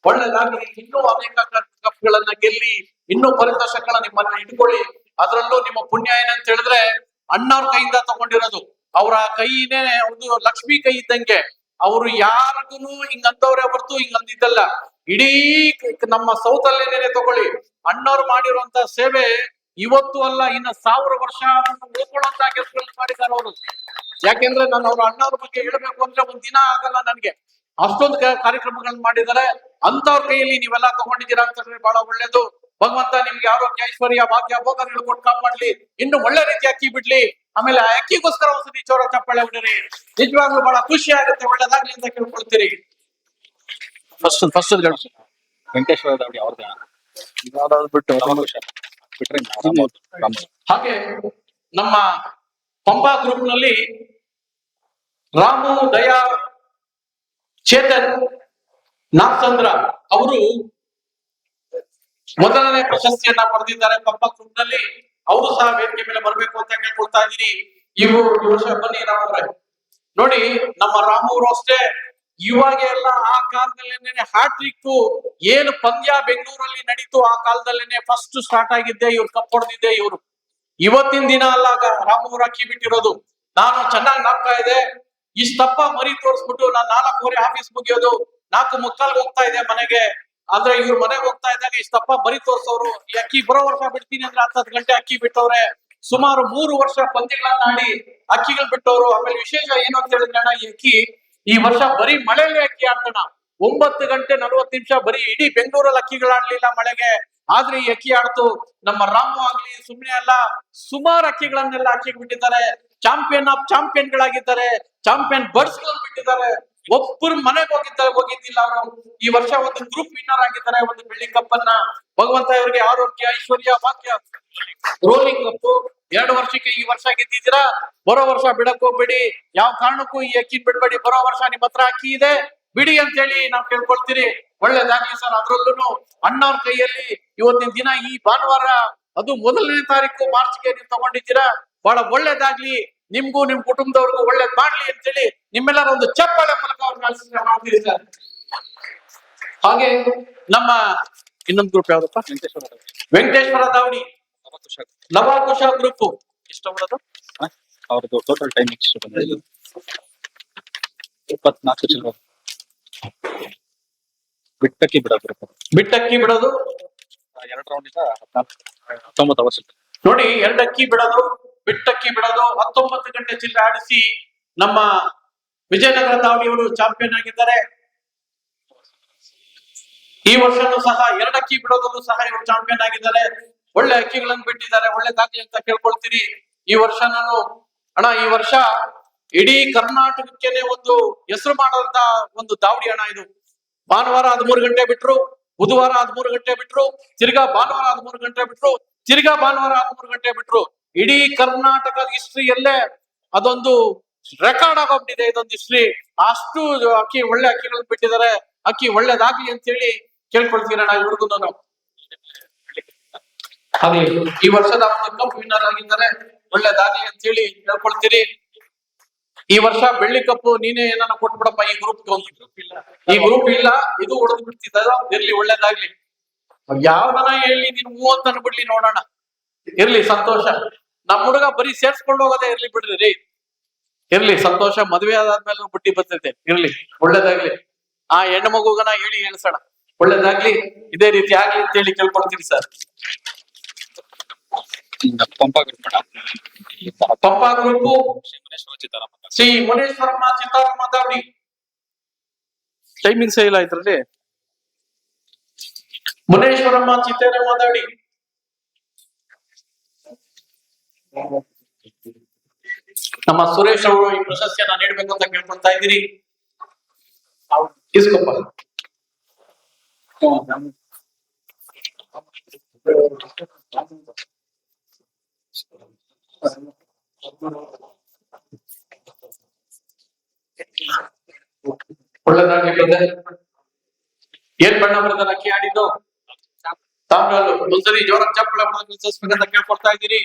ಒಳ್ಳೆದಾಗಿ ಇನ್ನೂ ಅನೇಕ ಕಪ್ ಗಳನ್ನ ಗೆಲ್ಲಿ ಇನ್ನೂ ಪರಿತೋಷಕಗಳನ್ನ ನಿಮ್ಮನ್ನ ಇಟ್ಕೊಳ್ಳಿ. ಅದರಲ್ಲೂ ನಿಮ್ಮ ಪುಣ್ಯ ಏನಂತ ಹೇಳಿದ್ರೆ ಅಣ್ಣವ್ರ ಕೈಯಿಂದ ತಗೊಂಡಿರೋದು. ಅವರ ಕೈನೇ ಒಂದು ಲಕ್ಷ್ಮಿ ಕೈ ಇದ್ದಂಗೆ. ಅವರು ಯಾರಿಗೂ ಹಿಂಗಂತವ್ರೆ ಹೊರತು ಹಿಂಗಂದಿದ್ದಲ್ಲ. ಇಡೀ ನಮ್ಮ ಸೌತ್ ಅಲ್ಲೇನೆ ತಗೊಳ್ಳಿ, ಅಣ್ಣವ್ರು ಮಾಡಿರುವಂತ ಸೇವೆ ಇವತ್ತು ಅಲ್ಲ ಇನ್ನು 1000 ವರ್ಷ ಉಳ್ಕೊಳ್ಳುವಂತ ಕೆಲಸಗಳನ್ನ ಮಾಡಿದ್ದಾರೆ ಅವರು. ಯಾಕೆಂದ್ರೆ ನಾನು ಅವ್ರ ಅಣ್ಣವ್ರ ಬಗ್ಗೆ ಹೇಳ್ಬೇಕು ಅಂದ್ರೆ ಒಂದ್ ದಿನ ಆಗಲ್ಲ ನನ್ಗೆ. ಅಷ್ಟೊಂದು ಕಾರ್ಯಕ್ರಮಗಳನ್ನ ಮಾಡಿದ್ದಾರೆ. ಅಂತವ್ರ ಕೈಯಲ್ಲಿ ನೀವೆಲ್ಲ ತಗೊಂಡಿದ್ದೀರಾ ಅಂತಂದ್ರೆ ಬಹಳ ಒಳ್ಳೇದು. ಭಗವಂತ ನಿಮ್ಗೆ ಆರೋಗ್ಯ ಐಶ್ವರ್ಯ ಭಾಗ್ಯ ಭೋಗ ಕೊಟ್ಟು ಕಾಪಾಡ್ಲಿ. ಇನ್ನು ಒಳ್ಳೆ ರೀತಿ ಅಕ್ಕಿ ಬಿಡ್ಲಿ. ಆಮೇಲೆ ಆ ಅಕ್ಕಿಗೋಸ್ಕರ ಒಂದ್ಸತಿ ಚೋರ ಚಪ್ಪಾಳೆ ಹೊಡಿರಿ. ನಿಜವಾಗ್ಲೂ ಬಹಳ ಖುಷಿ ಆಗುತ್ತೆ. ಒಳ್ಳೇದಾಗ್ಲಿ ಅಂತ ಕೇಳ್ಕೊಳ್ತೀರಿ. ಫಸ್ಟ್ ವೆಂಕಟೇಶ್ವರ ದಾವಡಿ ಅವ್ರದ್ದು ಬಿಟ್ಟು ಬಿಟ್ರೆ ಹಾಗೆ ನಮ್ಮ ಪಂಪಾ ಗ್ರೂಪ್ ನಲ್ಲಿ ರಾಮು, ದಯಾ, ಚೇತನ್, ನಾಗಚಂದ್ರ ಅವರು ಮೊದಲನೇ ಪ್ರಶಸ್ತಿಯನ್ನ ಪಡೆದಿದ್ದಾರೆ ಪಂಪಾ ಗ್ರೂಪ್ ನಲ್ಲಿ. ಅವರು ಸಹ ವೇದಿಕೆ ಮೇಲೆ ಬರ್ಬೇಕು ಅಂತ ಕೇಳ್ಕೊಳ್ತಾ ಇದ್ದೀನಿ. ಈ ವರ್ಷ ಬನ್ನಿ ರಾಮವ್ರೆ. ನೋಡಿ ನಮ್ಮ ರಾಮವ್ರು ಅಷ್ಟೇ ಇವಾಗ ಎಲ್ಲ ಆ ಕಾಲದಲ್ಲೇನೆ ಹ್ಯಾಟ್ರಿಕ್ ಏನು ಪಂದ್ಯ ಬೆಂಗಳೂರಲ್ಲಿ ನಡೀತು ಆ ಕಾಲದಲ್ಲೇನೆ ಫಸ್ಟ್ ಸ್ಟಾರ್ಟ್ ಆಗಿದ್ದೆ ಇವ್ರು ಕಪ್ ಹೊಡೆದಿದ್ದೆ ಇವ್ರು. ಇವತ್ತಿನ ದಿನ ಅಲ್ಲ ರಾಮವ್ರು ಅಕ್ಕಿ ಬಿಟ್ಟಿರೋದು. ನಾನು ಚೆನ್ನಾಗಿ ನಾಪ್ತಾ ಇದೆ. ಇಷ್ಟಪ್ಪ ಮರಿ ತೋರಿಸ್ಬಿಟ್ಟು ನಾನು 4:15 ಆಫೀಸ್ ಮುಗಿಯೋದು, 4:45 ಹೋಗ್ತಾ ಇದೆ ಮನೆಗೆ. ಅಂದ್ರೆ ಇವ್ರ ಮನೆಗೆ ಹೋಗ್ತಾ ಇದ್ದಾಗ ಇಷ್ಟಪ್ಪ ಮರಿ ತೋರ್ಸೋರು. ಈ ಅಕ್ಕಿ ಬರೋ ವರ್ಷ ಬಿಡ್ತೀನಿ ಅಂದ್ರೆ 10 ಗಂಟೆ ಅಕ್ಕಿ ಬಿಟ್ಟವ್ರೆ. ಸುಮಾರು 3 ವರ್ಷ ಪಂದ್ಯಗಳನ್ನ ಆಡಿ ಅಕ್ಕಿಗಳು ಬಿಟ್ಟವ್ರು. ಆಮೇಲೆ ವಿಶೇಷ ಏನು ಅಂತ ಹೇಳಿದ್ರೆ ಅಣ್ಣ, ಈ ಅಕ್ಕಿ ಈ ವರ್ಷ ಬರೀ ಮಳೆಯಲ್ಲಿ ಅಕ್ಕಿ ಆಡ್ತಾನ. 9 ಗಂಟೆ 40 ನಿಮಿಷ ಬರೀ ಇಡೀ ಬೆಂಗಳೂರಲ್ಲಿ ಅಕ್ಕಿಗಳಾಡ್ಲಿಲ್ಲ ಮಳೆಗೆ. ಆದ್ರೆ ಈ ಅಕ್ಕಿ ಆಡ್ತು. ನಮ್ಮ ರಾಮು ಆಗ್ಲಿ ಸುಮ್ನೆ ಅಲ್ಲ, ಸುಮಾರು ಅಕ್ಕಿಗಳನ್ನೆಲ್ಲ ಅಕ್ಕಿಗೆ ಬಿಟ್ಟಿದ್ದಾರೆ. ಚಾಂಪಿಯನ್ ಆಫ್ ಚಾಂಪಿಯನ್ ಗಳಾಗಿದ್ದಾರೆ. ಚಾಂಪಿಯನ್ ಬರ್ಡ್ಸ್ ಗಳು ಬಿಟ್ಟಿದ್ದಾರೆ. ಒಬ್ಬರು ಮನೆಗೆ ಹೋಗಿದ್ದಿಲ್ಲ ಅವರು. ಈ ವರ್ಷ ಒಂದು ಗ್ರೂಪ್ ವಿನ್ನರ್ ಆಗಿದ್ದಾರೆ, ಒಂದು ಬೆಳ್ಳಿ ಕಪ್ ಅನ್ನ. ಭಗವಂತ ಇವರಿಗೆ ಆರೋಗ್ಯ ಐಶ್ವರ್ಯ ಭಾಗ್ಯ. ರೋಲಿಂಗ್ ಕಪ್ 2 ವರ್ಷಕ್ಕೆ ಈ ವರ್ಷ ಗೆದ್ದಿದ್ದೀರಾ. ಬರೋ ವರ್ಷ ಬಿಡಕ್ ಹೋಗ್ಬೇಡಿ. ಯಾವ ಕಾರಣಕ್ಕೂ ಈ ಅಕ್ಕಿ ಬಿಡ್ಬೇಡಿ. ಬರೋ ವರ್ಷ ನಿಮ್ಮ ಹತ್ರ ಅಕ್ಕಿ ಇದೆ, ಬಿಡಿ ಅಂತ ಹೇಳಿ ನಾವು ಕೇಳ್ಕೊಳ್ತೀರಿ. ಒಳ್ಳೇದಾಗ್ಲಿ ಸರ್. ಅದ್ರಲ್ಲೂ ಅಣ್ಣವ್ರ ಕೈಯಲ್ಲಿ ಇವತ್ತಿನ ದಿನ ಈ ಭಾನುವಾರ ಅದು 1ನೇ ತಾರೀಕು ಮಾರ್ಚ್ಗೆ ನೀವು ತಗೊಂಡಿದ್ದೀರಾ. ಬಹಳ ಒಳ್ಳೇದಾಗ್ಲಿ. ನಿಮ್ಗೂ ನಿಮ್ ಕುಟುಂಬದವ್ರಿಗೂ ಒಳ್ಳೇದ್ ಮಾಡ್ಲಿ ಅಂತೇಳಿ ನಿಮ್ಮೆಲ್ಲರ ಒಂದು ಚಪ್ಪಾಳೆ ಮೂಲಕ ಅವ್ರು ಮಾಡ್ತೀರಿ ಸರ್. ಹಾಗೆ ನಮ್ಮ ಇನ್ನೊಂದು ಗ್ರೂಪ್ ಯಾವ್ದಪ್ಪ? ವೆಂಕಟೇಶ್ವರ ದಾವಡಿ ನವಾಕುಶ ಗ್ರೂಪ್. ಎಷ್ಟು ಬಿಡೋದು ಅವ್ರದ್ದು ಟೋಟಲ್ ಟೈಮ್ ಎಷ್ಟು ಬಂದಿದೆ? 24 ಚಿಲ್ಲರೆ. ಬಿಟ್ಟಕ್ಕಿ ಬಿಡೋದು 2 ರೌಂಡ್ ಇಂದ 19 ಅವರ್ಸ್. ನೋಡಿ, 2 ಅಕ್ಕಿ ಬಿಡೋದು, ಬಿಟ್ಟಕ್ಕಿ ಬಿಡೋದು 19 ಗಂಟೆ ಚಿಲ್ಲರೆ ಆಡಿಸಿ ನಮ್ಮ ವಿಜಯನಗರ ದಾವಡಿಯವರು ಚಾಂಪಿಯನ್ ಆಗಿದ್ದಾರೆ. ಈ ವರ್ಷನೂ ಸಹ 2 ಅಕ್ಕಿ ಬಿಡೋದಲ್ಲೂ ಸಹ ಇವರು ಚಾಂಪಿಯನ್ ಆಗಿದ್ದಾರೆ. ಒಳ್ಳೆ ಅಕ್ಕಿಗಳನ್ನು ಬಿಟ್ಟಿದ್ದಾರೆ. ಒಳ್ಳೆದಾಗ್ಲಿ ಅಂತ ಕೇಳ್ಕೊಳ್ತೀರಿ. ಈ ವರ್ಷ ನಾನು ಅಣ್ಣ, ಈ ವರ್ಷ ಇಡೀ ಕರ್ನಾಟಕಕ್ಕೇನೆ ಒಂದು ಹೆಸರು ಮಾಡೋಂತ ಒಂದು ದಾವಡಿ ಅಣ್ಣ ಇದು. ಭಾನುವಾರ 13 ಗಂಟೆ ಬಿಟ್ರು, ಬುಧವಾರ 13 ಗಂಟೆ ಬಿಟ್ರು, ತಿರ್ಗಾ ಭಾನುವಾರ 13 ಗಂಟೆ ಬಿಟ್ರು, ತಿರ್ಗಾ ಭಾನುವಾರ 13 ಗಂಟೆ ಬಿಟ್ರು. ಇಡೀ ಕರ್ನಾಟಕದ ಹಿಸ್ಟ್ರಿಯಲ್ಲೇ ಅದೊಂದು ರೆಕಾರ್ಡ್ ಆಗೋಗ್ಬಿಟ್ಟಿದೆ ಇದೊಂದು ಹಿಸ್ಟ್ರಿ. ಅಷ್ಟು ಅಕ್ಕಿ ಒಳ್ಳೆ ಅಕ್ಕಿಗಳನ್ನು ಬಿಟ್ಟಿದ್ದಾರೆ. ಅಕ್ಕಿ ಒಳ್ಳೇದಾಗ್ಲಿ ಅಂತ ಹೇಳಿ ಕೇಳ್ಕೊಳ್ತೀರಣ್ಣ ಇವ್ರಿಗೂ. ಹಾಗೆ ಈ ವರ್ಷದ ಒಂದು ಕಪ್ ವಿನ್ನರ್ ಆಗಿದ್ದಾರೆ. ಒಳ್ಳೇದಾಗ್ಲಿ ಅಂತ ಹೇಳಿ ಹೇಳ್ಕೊಳ್ತೀರಿ. ಈ ವರ್ಷ ಬೆಳ್ಳಿ ಕಪ್ಪು ನೀನೇ ಏನಾನ ಕೊಟ್ಬಿಡಪ್ಪ ಈ ಗ್ರೂಪ್. ಈ ಗ್ರೂಪ್ ಇಲ್ಲ, ಇದು ಹೊಡೆದು ಬಿಡ್ತಿದ್ದ. ಇರ್ಲಿ, ಒಳ್ಳೇದಾಗ್ಲಿ. ಯಾವ್ದನ ಹೇಳಿ ನೀನ್ 30 ಅನ್ಬಿಡ್ಲಿ ನೋಡೋಣ. ಇರ್ಲಿ, ಸಂತೋಷ. ನಮ್ ಹುಡುಗ ಬರೀ ಸೇರ್ಸ್ಕೊಂಡು ಹೋಗೋದೇ. ಇರ್ಲಿ ಬಿಡ್ರಿ, ಇರ್ಲಿ, ಸಂತೋಷ. ಮದ್ವೆ ಆದಾದ್ಮೇಲೆ ಬುಟ್ಟಿ ಬರ್ತೈತೆ. ಇರ್ಲಿ, ಒಳ್ಳೇದಾಗ್ಲಿ. ಆ ಹೆಣ್ಣು ಮಗುಗನ ಹೇಳಿ ಹೇಳ್ಸೋಣ. ಒಳ್ಳೇದಾಗ್ಲಿ, ಇದೇ ರೀತಿ ಆಗ್ಲಿ ಅಂತ ಹೇಳಿ ಕೇಳ್ಕೊಳ್ತೀರಿ sir. Pampa group Pampa group Muneshwara ಚಿತ್ತಾರಾಮ ಶ್ರೀ ಮುನೇಶ್ವರಮ್ಮ ಚಿತ್ತಾರಾಮ ದಾವಡಿ. ಟೈಮಿಂಗ್ಸ್ ಇಲ್ಲ ಇದ್ರಲ್ಲಿ. ಮುನೇಶ್ವರಮ್ಮ ಚಿತ್ತಾರಾಮ ದಾವಡಿ. ನಮ್ಮ ಸುರೇಶ್ ಅವರು ಈ ಪ್ರಶಸ್ತಿಯನ್ನ ನೀಡಬೇಕು ಅಂತ ಕೇಳ್ಕೊಳ್ತಾ ಇದ್ದೀರಿ. ಇಸ್ಕೊಪ್ಪ. ಒಳ್ಳೆದಾಗ್ಲಿ brother. ಏನ್ ಬಣ್ಣ ಬರ್ತದ ಅಕ್ಕಿ ಆಡಿದ್ದು? ತಾಮ್ರಾಲು. ಒಂದ್ಸರಿ ಜೋರಾಗಿ ಚಪ್ಪಳ ಅಂತ ಕೇಳ್ಕೊಳ್ತಾ ಇದ್ದೀರಿ.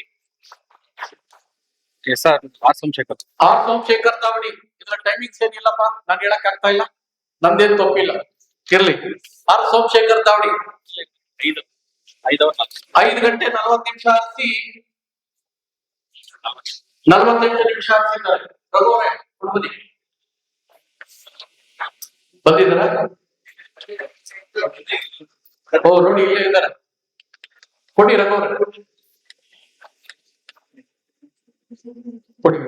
Sir R Somashekar. R Somashekar ದಾವಡಿ. ಇದ್ರ ಟೈಮಿಂಗ್ಸ್ ಏನಿಲ್ಲಪ್ಪ, ನಾನು ಹೇಳಕ್ ಆಗ್ತಾ ಇಲ್ಲ, ನಂದೇನ್ ತಪ್ಪಿಲ್ಲ, ಇರ್ಲಿ. ಆರ್ ಸೋಮಶೇಖರ್ ದಾವಡಿ 5 ಗಂಟೆ 40 ನಿಮಿಷ ಹರಿಸಿ 48 ನಿಮಿಷ ಹರಿಸಿದ್ದಾರೆ. ರಘುವರೇ ಕೊಡ್ಬನ್ನಿ. ಬಂದಿದ್ದಾರ? ಓ ನೋಡಿ ಇಲ್ಲೇ ಇದ್ದಾರೆ, ಕೊಡಿ ರಘುವರೇ ಕೊಡಿ.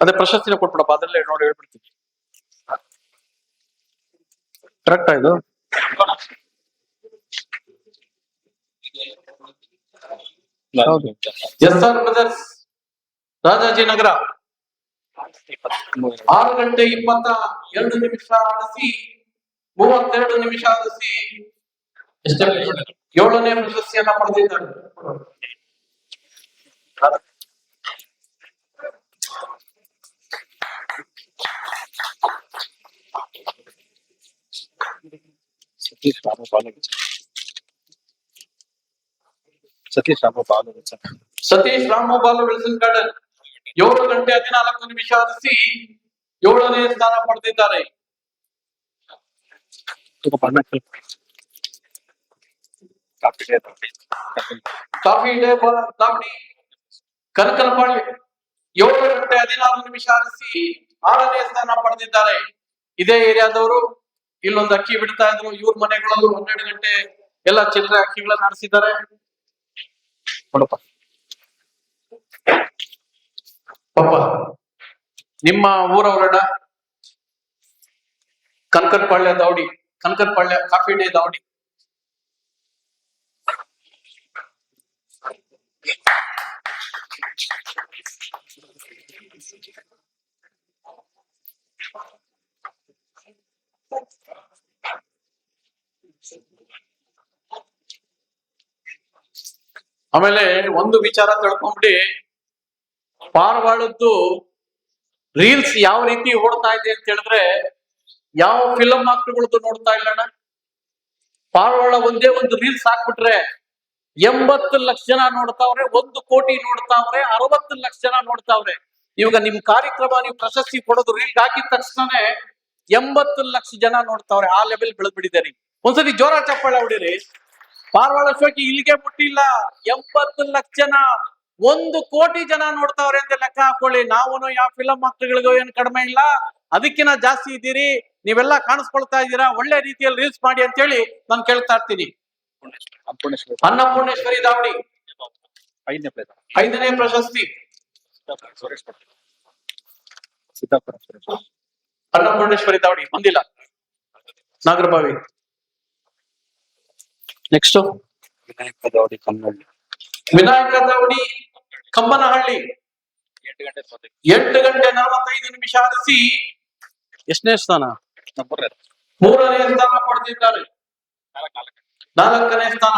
ಅದೇ ಪ್ರಶಸ್ತಿನ ಕೊಟ್ಬಿಡಪ್ಪ, ಅದರಲ್ಲೇ ನೋಡಿ ಹೇಳ್ಬಿಡ್ತೀನಿ. ಕರೆಕ್ಟ್ ಇದು. ಎಸ್ ಆರ್ ಬ್ರದರ್ಸ್, ರಾಜಾಜಿನಗರ 6 ಗಂಟೆ 22 ನಿಮಿಷ ಆಡಿಸಿ 32 ನಿಮಿಷ ಆಡಿಸಿ 7ನೇ ಪ್ರಶಸ್ತಿಯನ್ನ ಪಡೆದಿದ್ದಾರೆ. ಸತೀಶ್ ರಾಮ ಬಾಲು ವಿಲ್ಸನ್ ಗಾರ್ಡನ್ 7 ಗಂಟೆ 14 ನಿಮಿಷ ಹರಿಸಿ 7ನೇ ಸ್ಥಾನ ಪಡೆದಿದ್ದಾರೆ. ಕಾಫಿ ಡೇ ದಾವಡಿ ಕನಕನಪಾಳ್ಯ 7 ಗಂಟೆ 16 ನಿಮಿಷ ಹರಿಸಿ 6ನೇ ಸ್ಥಾನ ಪಡೆದಿದ್ದಾರೆ. ಇದೇ ಏರಿಯಾದವರು. ಇಲ್ಲೊಂದು ಅಕ್ಕಿ ಬಿಡ್ತಾ ಇದ್ರು, ಇವ್ರ ಮನೆಗಳಲ್ಲೂ 12 ಗಂಟೆ ಎಲ್ಲ ಚಿಲ್ಲರೆ ಅಕ್ಕಿಗಳನ್ನ ನಡೆಸಿದ್ದಾರೆ. ನೋಡಪ್ಪ ಪಾಪ, ನಿಮ್ಮ ಊರವರಡ ಕನಕನಪಾಳ್ಯ ದಾವಡಿ, ಕನಕನಪಾಳ್ಯ ಕಾಫಿ ಡೇ ದಾವಡಿ. ಆಮೇಲೆ ಒಂದು ವಿಚಾರ ತಿಳ್ಕೊಂಡ್ಬಿಡಿ, ಪಾರವಾಳದ್ದು ರೀಲ್ಸ್ ಯಾವ ರೀತಿ ಓಡ್ತಾ ಇದೆ ಅಂತ ಹೇಳಿದ್ರೆ, ಯಾವ ಫಿಲಂ ಆಕ್ಟರ್ಗಳದ್ದು ನೋಡ್ತಾ ಇಲ್ಲ ಅಣ್ಣ. ಪಾರವಾಳ ಒಂದೇ ಒಂದು ರೀಲ್ಸ್ ಹಾಕ್ಬಿಟ್ರೆ 80 ಲಕ್ಷ ಜನ ನೋಡ್ತಾವ್ರೆ, 1 ಕೋಟಿ ನೋಡ್ತಾವ್ರೆ, 60 ಲಕ್ಷ ಜನ ನೋಡ್ತಾವ್ರೆ. ಇವಾಗ ನಿಮ್ ಕಾರ್ಯಕ್ರಮ ನೀವು ಪ್ರಶಸ್ತಿ ಕೊಡೋದು ರೀಲ್ ಹಾಕಿದ ತಕ್ಷಣನೇ 80 ಲಕ್ಷ ಜನ ನೋಡ್ತಾವ್ರೆ. ಆ ಲೆವೆಲ್ ಬೆಳೆದ್ಬಿಟ್ಟಿದ್ದಾರೆ. ಒಂದ್ಸತಿ ಜೋರ ಚಪ್ಪಾಳೆ ಹೊಡಿರಿ. ಪಾರವಾಳ ಶೋಕಿ ಇಲ್ಲಿಗೆ ಮುಟ್ಟಿಲ್ಲ, 80 ಲಕ್ಷ ಜನ, 1 ಕೋಟಿ ಜನ ನೋಡ್ತಾವ್ರೆ ಅಂತ ಲೆಕ್ಕ ಹಾಕೊಳ್ಳಿ. ನಾವು ಯಾವ ಫಿಲಂ ಆಕ್ಟರ್ಗಳಿಗೂ ಏನು ಕಡಿಮೆ ಇಲ್ಲ, ಅದಕ್ಕಿಂತ ಜಾಸ್ತಿ ಇದ್ದೀರಿ. ನೀವೆಲ್ಲ ಕಾಣಿಸ್ಕೊಳ್ತಾ ಇದ್ದೀರಾ, ಒಳ್ಳೆ ರೀತಿಯಲ್ಲಿ ರೀಲ್ಸ್ ಮಾಡಿ ಅಂತ ಹೇಳಿ ನಾನು ಕೇಳ್ತಾ ಇರ್ತೀನಿ. ಅನ್ನಪೂರ್ಣೇಶ್ವರಿ ದಾವಡಿ 5ನೇ ಪ್ರಶಸ್ತಿ. ಅನ್ನಪೂರ್ಣೇಶ್ವರಿ ದಾವಡಿ ಬಂದಿಲ್ಲ. ನಾಗರಬಾವಿ. ನೆಕ್ಸ್ಟ್ ವಿನಾಯಕ ದಾವಡಿ ಕಂಬನಹಳ್ಳಿ 8 ಗಂಟೆ 45 ನಿಮಿಷ ಹರಿಸಿ ಎಷ್ಟನೇ ಸ್ಥಾನ? 3ನೇ ಸ್ಥಾನ ಪಡೆದಿದ್ದಾರೆ. 4ನೇ ಸ್ಥಾನ.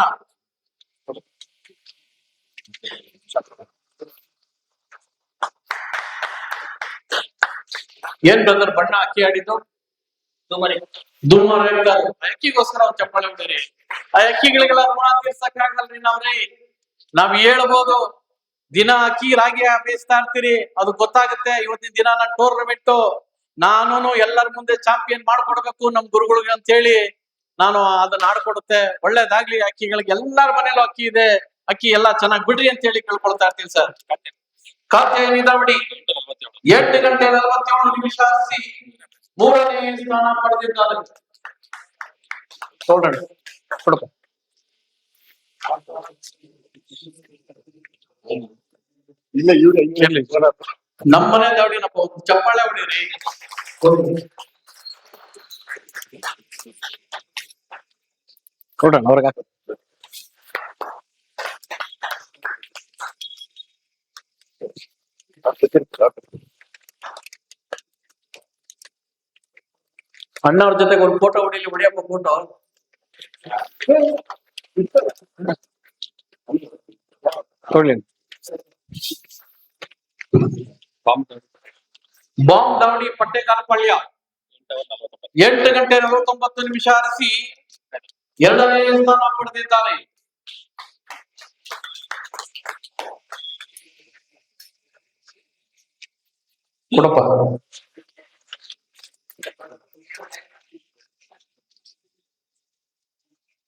ಏನ್ ಬ್ರದರ್ ಬಣ್ಣ ಅಕ್ಕಿ ಆಡಿದ್ದು? ದುಮ್ಮರಿ ಅಕ್ಕಿಗೋಸ್ಕರ ಅವ್ರು ಚಪ್ಪಾಳೆ ಹೊಡ್ಯಾರಿ. ಆ ಅಕ್ಕಿಗಳಿಗೆಲ್ಲ ಋಣ ತೀರ್ಸಕ್ಕಾಗಲ್ರಿ ನಾವ್ರಿ. ನಾವ್ ಹೇಳ್ಬೋದು, ದಿನ ಅಕ್ಕಿ ರಾಗಿ ಬೇಯಿಸ್ತಾ ಇರ್ತೀರಿ, ಅದು ಗೊತ್ತಾಗುತ್ತೆ. ಇವತ್ತಿನ ದಿನ ನಾನು ಟೂರ್ನಮೆಂಟ್ ನಾನು ಎಲ್ಲರ ಮುಂದೆ ಚಾಂಪಿಯನ್ ಮಾಡ್ಕೊಡ್ಬೇಕು ನಮ್ ಗುರುಗಳಿಗೆ ಅಂತ ಹೇಳಿ ನಾನು ಅದನ್ನ ಆಡ್ಕೊಡುತ್ತೆ. ಒಳ್ಳೇದಾಗ್ಲಿ ಅಕ್ಕಿಗಳಿಗೆ. ಎಲ್ಲಾರ ಮನೇಲೂ ಅಕ್ಕಿ ಇದೆ, ಅಕ್ಕಿ ಎಲ್ಲಾ ಚೆನ್ನಾಗ್ ಬಿಡ್ರಿ ಅಂತ ಹೇಳಿ ಕೇಳ್ಕೊಳ್ತಾ ಇರ್ತೀನಿ ಸರ್. ಕಾತ್ಯಾಯನಿ ದಾವಡಿ 8 ಗಂಟೆ 47 ನಿಮಿಷ ಹರಿಸಿ 3ನೇ ಸ್ಥಾನ ಪಡೆದಿದ್ದಾರೆ. ನೋಡೋಣ ಕೊಡಪ್ಪ. ಇಲ್ಲ ಇವ್ರೆ ಇರ್ಲಿ. ನಮ್ಮನೆ ದಾವಡಿನಪ್ಪ, ಒಂದು ಚಪ್ಪಾಳೆ ಹೊಡೀರಿ. ಕೊಡೋಣ ಅವ್ರಿಗೆ ಹಾಕು. ಅಣ್ಣವ್ರ ಜೊತೆಗೆ ಒಂದು ಫೋಟೋ ಹೊಡಿಲಿ, ಹೊಡಿಯಪ್ಪ ಫೋಟೋ. ಕೊಡ್ಲಿ. ಬಾಂಬ್ ಬಾಂಬ್ ದಾವಡಿ ಪಟ್ಟೆಕಾಲಪಾಳ್ಯ 8:49 ಹರಿಸಿ 2ನೇ ಸ್ಥಾನ ಪಡೆದಿದ್ದಾರೆ. ಕೊಡಪ್ಪ.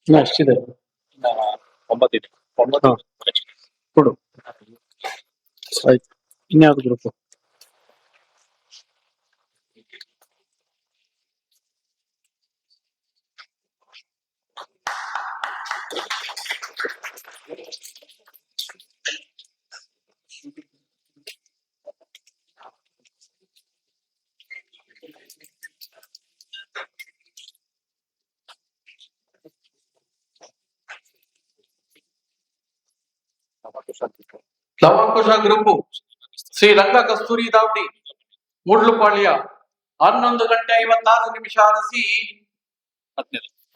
ಇನ್ನು ಅಷ್ಟಿದೆ, 9 ಇದೆ. 9 ಕೊಡು. ಆಯ್ತು, ಇನ್ಯಾವ್ದು ಗ್ರೂಪ್? ಲವಾಂಕುಶ ಗ್ರೂಪ್ ಶ್ರೀಲಂಕಾ ಕಸ್ತೂರಿ ದಾವಡಿ ಮೂಡ್ಲುಪಾಳ್ಯ 11:56 ಹರಿಸಿ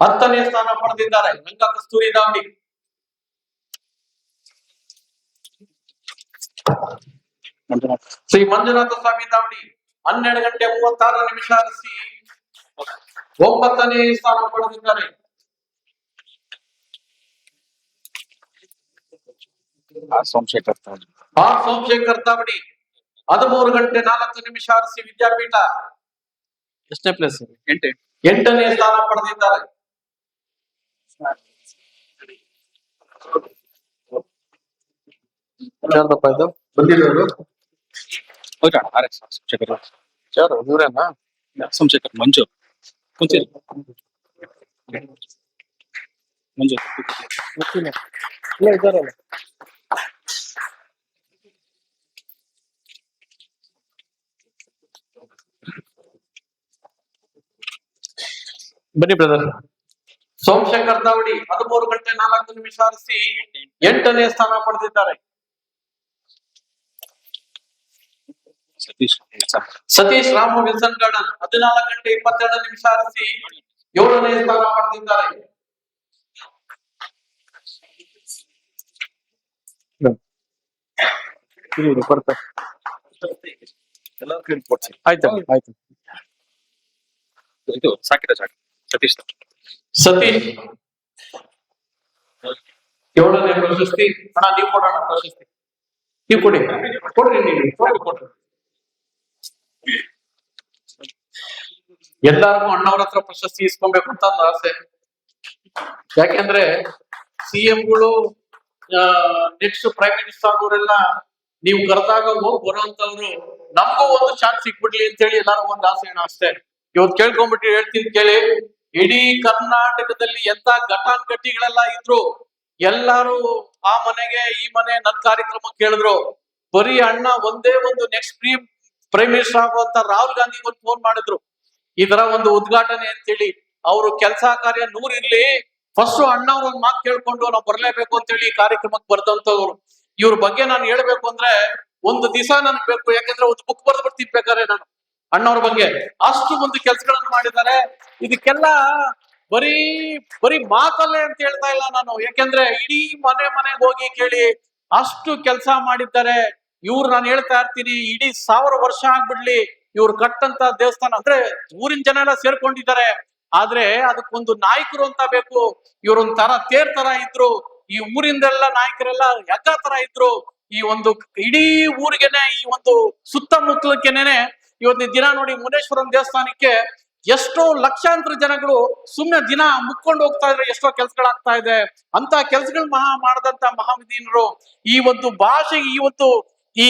10ನೇ ಸ್ಥಾನ ಪಡೆದಿದ್ದಾರೆ. ಲಂಕಾ ಕಸ್ತೂರಿ ದಾವಡಿ. ಶ್ರೀ ಮಂಜುನಾಥ ಸ್ವಾಮಿ ದಾವಡಿ 12:36 ಹರಿಸಿ 9ನೇ ಸ್ಥಾನ ಪಡೆದಿದ್ದಾರೆ. ಸೋಮಶೇಖರ್ ಆರ್ ಸೋಮಶೇಖರ್ ದಾವಡಿ 13:04 ಹರಿಸಿ ವಿದ್ಯಾಪೀಠ ಎಷ್ಟನೇ ಪ್ಲೇಸ್? 8ನೇ ಸ್ಥಾನ ಪಡೆದಿದ್ದಾರೆ. ಯಾರ್ದಪ್ಪ ಇದು ಬಂದಿರೋರು? ಹೌದಾ? RS ಸೋಮಶೇಖರ್. ಯಾರು ಇವರೇನಾ? ಸೋಮಶೇಖರ್ ಮಂಜು ಕುಂತಿಲ್ಲ. ಮಂಜು ಇದಾರಲ್ಲ. ಬನ್ನಿ ಬ್ರದರ್. ಸೋಮಶೇಖರ್ ದಾವಡಿ 13:04 ಹರಿಸಿ 8ನೇ ಸ್ಥಾನ ಪಡೆದಿದ್ದಾರೆ. ಸತೀಶ್ ರಾಮು ವಿಲ್ಸನ್ ಗಾರ್ಡನ್ 14:22 ಹರಿಸಿ 7ನೇ ಸ್ಥಾನ ಪಡೆದಿದ್ದಾರೆ. ಆಯ್ತು ಆಯ್ತು. ಇದು ಸಾಕಿದ ಜಾಗ ಸತೀಶ್. ಸತೀಶ್ 7ನೇ ಪ್ರಶಸ್ತಿ. ಅಣ್ಣ ನೀವು ಕೊಡೋಣ ಪ್ರಶಸ್ತಿ, ನೀವು ಕೊಡಿ, ಕೊಡ್ರಿ, ನೀವು ಕೊಡ್ರಿ. ಎಲ್ಲಾರ್ಗು ಅಣ್ಣವ್ರ ಹತ್ರ ಪ್ರಶಸ್ತಿ ಇಸ್ಕೊಬೇಕು ಅಂತ ಒಂದು ಆಸೆ. ಯಾಕೆಂದ್ರೆ CM-ಗಳು ನೆಕ್ಸ್ಟ್ ಪ್ರೈಮ್ ಮಿನಿಸ್ಟರ್ ಆಗೋರೆಲ್ಲ ನೀವು ಕರೆದಾಗ ಹೋಗಿ ಬರೋಂತವ್ರು, ನಮಗೂ ಒಂದು ಚಾನ್ಸ್ ಸಿಕ್ಬಿಡ್ಲಿ ಅಂತ ಹೇಳಿ ಎಲ್ಲಾರು ಒಂದು ಆಸೆ ಅಷ್ಟೇ. ಇವತ್ತು ಕೇಳ್ಕೊಂಡ್ಬಿಟ್ಟು ಹೇಳ್ತೀನಿ ಕೇಳಿ. ಇಡೀ ಕರ್ನಾಟಕದಲ್ಲಿ ಎಂತ ಘಟಾನುಘಟಿಗಳೆಲ್ಲ ಇದ್ರು, ಎಲ್ಲಾರು ಆ ಮನೆಗೆ ಈ ಮನೆ ನನ್ ಕಾರ್ಯಕ್ರಮ ಕೇಳಿದ್ರು. ಬರೀ ಅಣ್ಣ ಒಂದೇ ಒಂದು ನೆಕ್ಸ್ಟ್ ಪ್ರೈಮ್ ಮಿನಿಸ್ಟರ್ ಆಗುವಂತ ರಾಹುಲ್ ಗಾಂಧಿ ಒಂದು ಫೋನ್ ಮಾಡಿದ್ರು, ಈ ತರ ಒಂದು ಉದ್ಘಾಟನೆ ಅಂತೇಳಿ. ಅವರು ಕೆಲಸ ಕಾರ್ಯ 100 ಇರ್ಲಿ, ಫಸ್ಟ್ ಅಣ್ಣವ್ರ ಒಂದ್ ಮಾತು ಕೇಳ್ಕೊಂಡು ನಾವು ಬರ್ಲೇಬೇಕು ಅಂತ ಹೇಳಿ ಕಾರ್ಯಕ್ರಮಕ್ಕೆ ಬರ್ದಂತವ್ರು. ಇವ್ರ ಬಗ್ಗೆ ನಾನು ಹೇಳ್ಬೇಕು ಅಂದ್ರೆ ಒಂದು ದಿವಸ ನನ್ಗೆ ಬೇಕು, ಯಾಕಂದ್ರೆ ಒಂದು ಬುಕ್ ಬರ್ದು ಬಿಡ್ತೀನಿ ಬೇಕಾದ್ರೆ ನಾನು ಅಣ್ಣವ್ರ ಬಗ್ಗೆ. ಅಷ್ಟು ಒಂದು ಕೆಲ್ಸಗಳನ್ನ ಮಾಡಿದ್ದಾರೆ. ಇದಕ್ಕೆಲ್ಲ ಬರೀ ಬರೀ ಮಾತಲ್ಲೇ ಅಂತ ಹೇಳ್ತಾ ಇಲ್ಲ ನಾನು, ಯಾಕೆಂದ್ರೆ ಇಡೀ ಮನೆಗೆ ಹೋಗಿ ಕೇಳಿ ಅಷ್ಟು ಕೆಲಸ ಮಾಡಿದ್ದಾರೆ ಇವ್ರು. ನಾನು ಹೇಳ್ತಾ ಇರ್ತೀನಿ, ಇಡೀ 1000 ವರ್ಷ ಆಗ್ಬಿಡ್ಲಿ ಇವ್ರು ಕಟ್ಟಂತ ದೇವಸ್ಥಾನ ಅಂದ್ರೆ ಊರಿನ ಜನ ಎಲ್ಲ ಸೇರ್ಕೊಂಡಿದ್ದಾರೆ. ಆದ್ರೆ ಅದಕ್ಕೊಂದು ನಾಯಕರು ಅಂತ ಬೇಕು. ಇವ್ರೊಂದ್ ತರ ತೇರ್ ತರ ಇದ್ರು, ಈ ಊರಿಂದೆಲ್ಲ ನಾಯಕರೆಲ್ಲ ಯಜ್ಞ ತರ ಇದ್ರು. ಈ ಒಂದು ಇಡೀ ಊರಿಗೆನೆ, ಈ ಒಂದು ಸುತ್ತಮುತ್ತಲಕ್ಕೆನೆ ಇವತ್ತಿನ ದಿನ ನೋಡಿ ಮುನೇಶ್ವರಂ ದೇವಸ್ಥಾನಕ್ಕೆ ಎಷ್ಟೋ ಲಕ್ಷಾಂತರ ಜನಗಳು ಸುಮ್ನೆ ದಿನ ಮುಕ್ಕೊಂಡು ಹೋಗ್ತಾ ಇದ್ರೆ ಎಷ್ಟೋ ಕೆಲ್ಸಗಳಾಗ್ತಾ ಇದೆ. ಅಂತ ಕೆಲ್ಸಗಳು ಮಾಡದಂತ ಮಹಾವಿದೀನರು ಈ ಒಂದು ಭಾಷೆಗೆ, ಈ